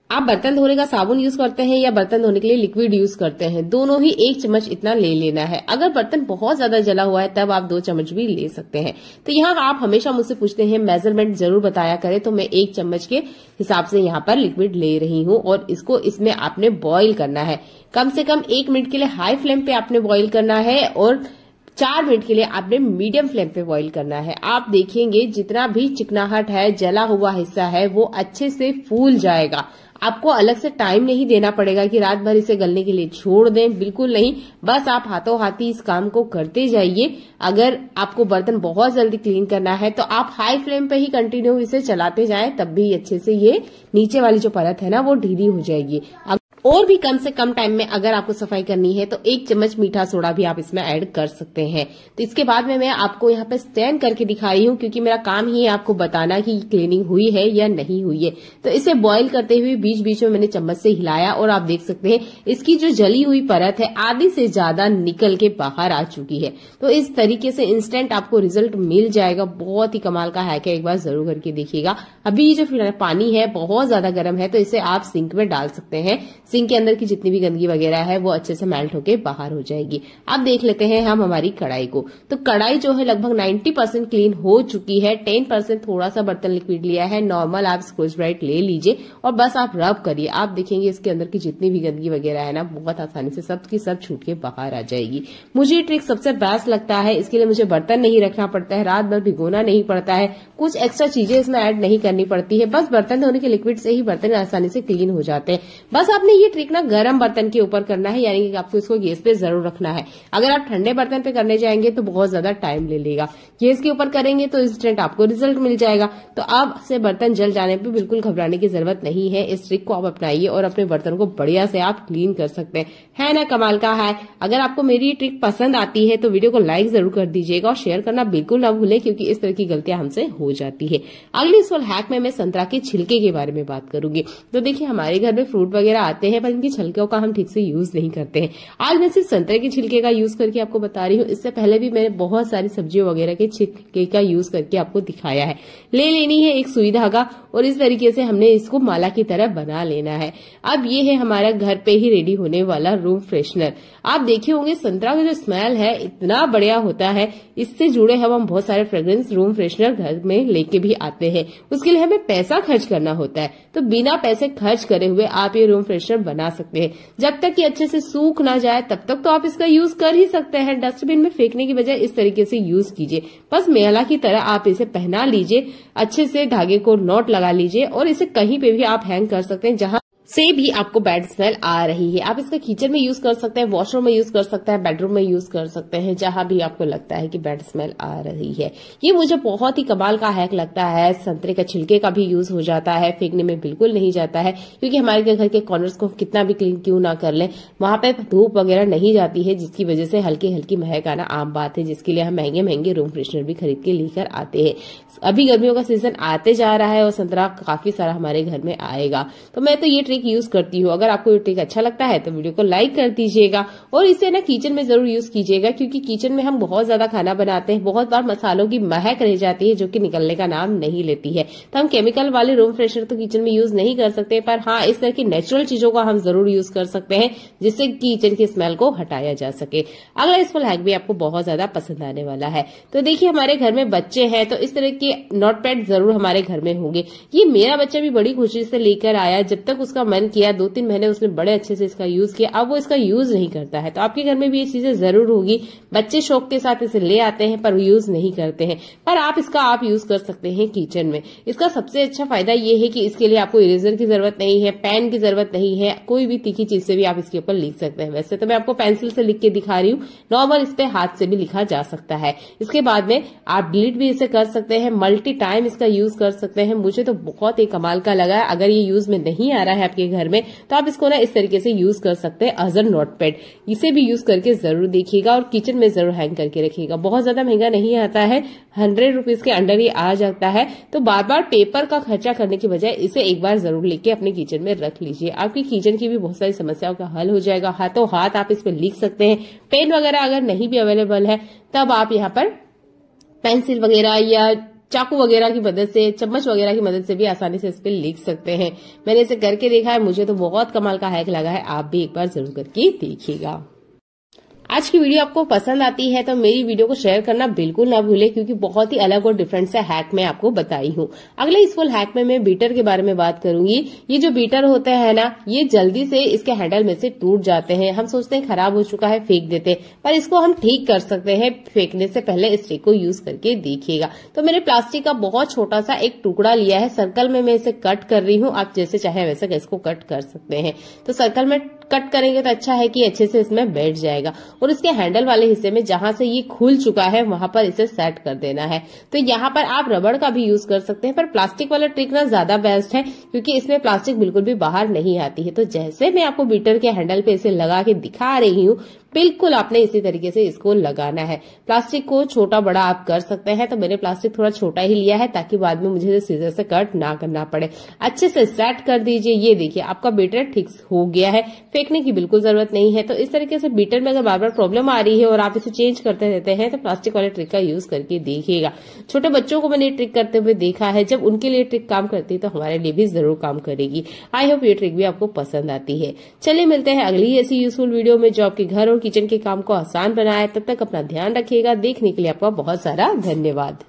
आप बर्तन धोने का साबुन यूज करते हैं या बर्तन धोने के लिए लिक्विड यूज करते हैं, दोनों ही 1 चम्मच इतना ले लेना है। अगर बर्तन बहुत ज्यादा जला हुआ है तब आप 2 चम्मच भी ले सकते हैं। तो यहाँ आप हमेशा मुझसे पूछते हैं मेजरमेंट जरूर बताया करें, तो मैं 1 चम्मच के हिसाब से यहाँ पर लिक्विड ले रही हूँ और इसको इसमें आपने बॉईल करना है। कम से कम 1 मिनट के लिए हाई फ्लेम पे आपने बॉईल करना है और 4 मिनट के लिए आपने मीडियम फ्लेम पे बॉईल करना है। आप देखेंगे जितना भी चिकनाहट है, जला हुआ हिस्सा है, वो अच्छे से फूल जाएगा। आपको अलग से टाइम नहीं देना पड़ेगा कि रात भर इसे गलने के लिए छोड़ दें, बिल्कुल नहीं। बस आप हाथों हाथी इस काम को करते जाइए। अगर आपको बर्तन बहुत जल्दी क्लीन करना है तो आप हाई फ्लेम पे ही कंटिन्यू इसे चलाते जाएं, तब भी अच्छे से ये नीचे वाली जो परत है ना वो ढीली हो जाएगी। और भी कम से कम टाइम में अगर आपको सफाई करनी है तो 1 चम्मच मीठा सोडा भी आप इसमें ऐड कर सकते हैं। तो इसके बाद में मैं आपको यहाँ पे स्टैंड करके दिखा रही हूँ, क्योंकि मेरा काम ही है आपको बताना कि क्लीनिंग हुई है या नहीं हुई है। तो इसे बॉईल करते हुए बीच बीच में मैंने चम्मच से हिलाया और आप देख सकते हैं इसकी जो जली हुई परत है आधी से ज्यादा निकल के बाहर आ चुकी है। तो इस तरीके से इंस्टेंट आपको रिजल्ट मिल जाएगा। बहुत ही कमाल का हैक है, एक बार जरूर करके देखिएगा। अभी जो पानी है बहुत ज्यादा गर्म है, तो इसे आप सिंक में डाल सकते हैं। सिंक के अंदर की जितनी भी गंदगी वगैरह है वो अच्छे से मेल्ट होके बाहर हो जाएगी। अब देख लेते हैं हम हमारी कढ़ाई को। तो कढ़ाई जो है लगभग 90% क्लीन हो चुकी है। 10% थोड़ा सा बर्तन लिक्विड लिया है। नॉर्मल आप स्क्वॉच ब्राइट ले लीजिए और बस आप रब करिए। आप देखेंगे इसके अंदर की जितनी भी गंदगी वगैरह है ना बहुत आसानी से सब की सब छूट के बाहर आ जाएगी। मुझे ये ट्रिक सबसे बेस्ट लगता है। इसके लिए मुझे बर्तन नहीं रखना पड़ता है, रात भर भिगोना नहीं पड़ता है, कुछ एक्स्ट्रा चीजें इसमें ऐड नहीं करनी पड़ती है। बस बर्तन धोने के लिक्विड से ही बर्तन आसानी से क्लीन हो जाते हैं। बस आपने ये ट्रिक ना गर्म बर्तन के ऊपर करना है, यानी कि आपको इसको गैस पे जरूर रखना है। अगर आप ठंडे बर्तन पे करने जाएंगे तो बहुत ज्यादा टाइम ले लेगा। गैस के ऊपर करेंगे तो इंस्टेंट आपको रिजल्ट मिल जाएगा। तो अब से बर्तन जल जाने पे बिल्कुल घबराने की जरूरत नहीं है। इस ट्रिक को आप अपनाइए और अपने बर्तन को बढ़िया से आप क्लीन कर सकते हैं। है ना कमाल का है। अगर आपको मेरी ये ट्रिक पसंद आती है तो वीडियो को लाइक जरूर कर दीजिएगा और शेयर करना बिल्कुल ना भूलें, क्योंकि इस तरह की गलतियां हमसे हो जाती है। अगले इस हैक में मैं संतरा के छिलके के बारे में बात करूंगी। तो देखिए हमारे घर में फ्रूट वगैरह आते हैं पर इनकी छिलकों का हम ठीक से यूज नहीं करते हैं। आज मैं सिर्फ संतरे के छिलके का यूज करके आपको बता रही हूँ। इससे पहले भी मैंने बहुत सारी सब्जियों वगैरह के छिलके का यूज करके आपको दिखाया है। ले लेनी है एक सुई धागा और इस तरीके से हमने इसको माला की तरह बना लेना है। अब ये है हमारा घर पे ही रेडी होने वाला रूम फ्रेशनर। आप देखे होंगे संतरा का जो स्मेल है इतना बढ़िया होता है। इससे जुड़े हम बहुत सारे फ्रेग्रेंस रूम फ्रेशनर घर में लेके भी आते हैं। उसके लिए हमें पैसा खर्च करना होता है, तो बिना पैसे खर्च करे हुए आप ये रूम फ्रेशनर बना सकते हैं। जब तक कि अच्छे से सूख ना जाए तब तक तो आप इसका यूज कर ही सकते हैं। डस्टबिन में फेंकने की बजाय इस तरीके से यूज कीजिए। बस मेला की तरह आप इसे पहना लीजिए, अच्छे से धागे को नॉट लगा लीजिए और इसे कहीं पे भी आप हैंग कर सकते हैं जहां से भी आपको बैड स्मेल आ रही है। आप इसका किचन में यूज कर सकते हैं, वॉशरूम में यूज कर सकते हैं, बेडरूम में यूज कर सकते हैं, जहां भी आपको लगता है कि बैड स्मेल आ रही है। ये मुझे बहुत ही कमाल का हैक लगता है। संतरे का छिलके का भी यूज हो जाता है, फेंकने में बिल्कुल नहीं जाता है, क्योंकि हमारे घर के कॉर्नर्स को कितना भी क्लीन क्यों ना कर लें, वहां पे धूप वगैरह नहीं जाती है, जिसकी वजह से हल्की हल्की महक आना आम बात है, जिसके लिए हम महंगे महंगे रूम फ्रेशनर भी खरीद के लेकर आते हैं। अभी गर्मियों का सीजन आते जा रहा है और संतरा काफी सारा हमारे घर में आएगा, तो मैं तो ये ट्रिक यूज करती हूँ। अगर आपको ये ट्रिक अच्छा लगता है तो वीडियो को लाइक कर दीजिएगा और इसे ना किचन में जरूर यूज कीजिएगा, क्योंकि किचन में हम बहुत ज्यादा खाना बनाते हैं। बहुत बार मसालों की महक रह जाती है जो कि निकलने का नाम नहीं लेती है। तो हम केमिकल वाले रूम फ्रेशनर तो किचन में यूज नहीं कर सकते, पर हाँ इस तरह की नेचुरल चीजों का हम जरूर यूज कर सकते हैं जिससे किचन की स्मेल को हटाया जा सके। अगला इस हैक भी आपको बहुत ज्यादा पसंद आने वाला है। तो देखिए हमारे घर में बच्चे हैं तो इस तरह के नोटपैड जरूर हमारे घर में होंगे। ये मेरा बच्चा भी बड़ी खुशी से लेकर आया। जब तक उसका मन किया 2-3 महीने उसने बड़े अच्छे से इसका यूज किया, अब वो इसका यूज नहीं करता है। तो आपके घर में भी ये चीजें जरूर होगी। बच्चे शौक के साथ इसे ले आते हैं पर यूज नहीं करते हैं, पर आप यूज कर सकते हैं किचन में। इसका सबसे अच्छा फायदा ये है कि इसके लिए आपको इरेजर की जरूरत नहीं है, पेन की जरूरत नहीं है, कोई भी तीखी चीज से भी आप इसके ऊपर लिख सकते हैं। वैसे तो मैं आपको पेंसिल से लिख के दिखा रही हूँ, नॉर्मल इस पे हाथ से भी लिखा जा सकता है। इसके बाद में आप डिलीट भी इसे कर सकते हैं, मल्टी टाइम इसका यूज कर सकते हैं। मुझे तो बहुत ही कमाल का लगा। अगर ये यूज में नहीं आ रहा है आपके घर में तो आप इसको ना इस तरीके से यूज कर सकते हैं एज अ नोटपैड। इसे भी यूज करके जरूर देखिएगा और किचन में जरूर हैंग करके रखिएगा। बहुत ज्यादा महंगा नहीं आता है, 100 रुपीज के अंडर ही आ जाता है। तो बार बार पेपर का खर्चा करने की बजाय इसे एक बार जरूर लेके अपने किचन में रख लीजिए। आपकी किचन की भी बहुत सारी समस्याओं का हल हो जाएगा। हाथों हाथ आप इस पर लिख सकते हैं। पेन वगैरह अगर नहीं भी अवेलेबल है तब आप यहाँ पर पेंसिल वगैरह या चाकू वगैरह की मदद से, चम्मच वगैरह की मदद से भी आसानी से इस पे लिख सकते हैं। मैंने इसे करके देखा है, मुझे तो बहुत कमाल का हैक लगा है। आप भी एक बार जरूर करके देखिएगा। आज की वीडियो आपको पसंद आती है तो मेरी वीडियो को शेयर करना बिल्कुल ना भूले, क्योंकि बहुत ही अलग और डिफरेंट सा हैक मैं आपको बताई हूँ। अगले इस फुल हैक में मैं बीटर के बारे में बात करूंगी। ये जो बीटर होते हैं ना, ये जल्दी से इसके हैंडल में से टूट जाते हैं। हम सोचते हैं खराब हो चुका है, फेंक देते हैं, पर इसको हम ठीक कर सकते हैं। फेंकने से पहले इस ट्रिक को यूज करके देखिएगा। तो मैंने प्लास्टिक का बहुत छोटा सा एक टुकड़ा लिया है, सर्कल में मैं इसे कट कर रही हूँ। आप जैसे चाहे वैसे इसको कट कर सकते हैं। तो सर्कल में कट करेंगे तो अच्छा है कि अच्छे से इसमें बैठ जाएगा। और इसके हैंडल वाले हिस्से में जहां से ये खुल चुका है वहां पर इसे सेट कर देना है। तो यहाँ पर आप रबड़ का भी यूज कर सकते हैं, पर प्लास्टिक वाला ट्रिक ना ज्यादा बेस्ट है, क्योंकि इसमें प्लास्टिक बिल्कुल भी बाहर नहीं आती है। तो जैसे मैं आपको बीटर के हैंडल पे इसे लगा के दिखा रही हूँ, बिल्कुल आपने इसी तरीके से इसको लगाना है। प्लास्टिक को छोटा बड़ा आप कर सकते हैं। तो मैंने प्लास्टिक थोड़ा छोटा ही लिया है ताकि बाद में मुझे सीजर से कट ना करना पड़े। अच्छे से सेट कर दीजिए। ये देखिए आपका बीटर ठीक हो गया है, फेंकने की बिल्कुल जरूरत नहीं है। तो इस तरीके से बीटर में अगर बार बार प्रॉब्लम आ रही है और आप इसे चेंज करते रहते हैं तो प्लास्टिक वाले ट्रिक का यूज करके देखिएगा। छोटे बच्चों को मैंने ट्रिक करते हुए देखा है, जब उनके लिए ट्रिक काम करती है तो हमारे लिए भी जरूर काम करेगी। आई होप ये ट्रिक भी आपको पसंद आती है। चलिए मिलते हैं अगली ऐसी यूजफुल वीडियो में जो आपके घर और किचन के काम को आसान बनाए। तब तक अपना ध्यान रखिएगा। देखने के लिए आपका बहुत सारा धन्यवाद।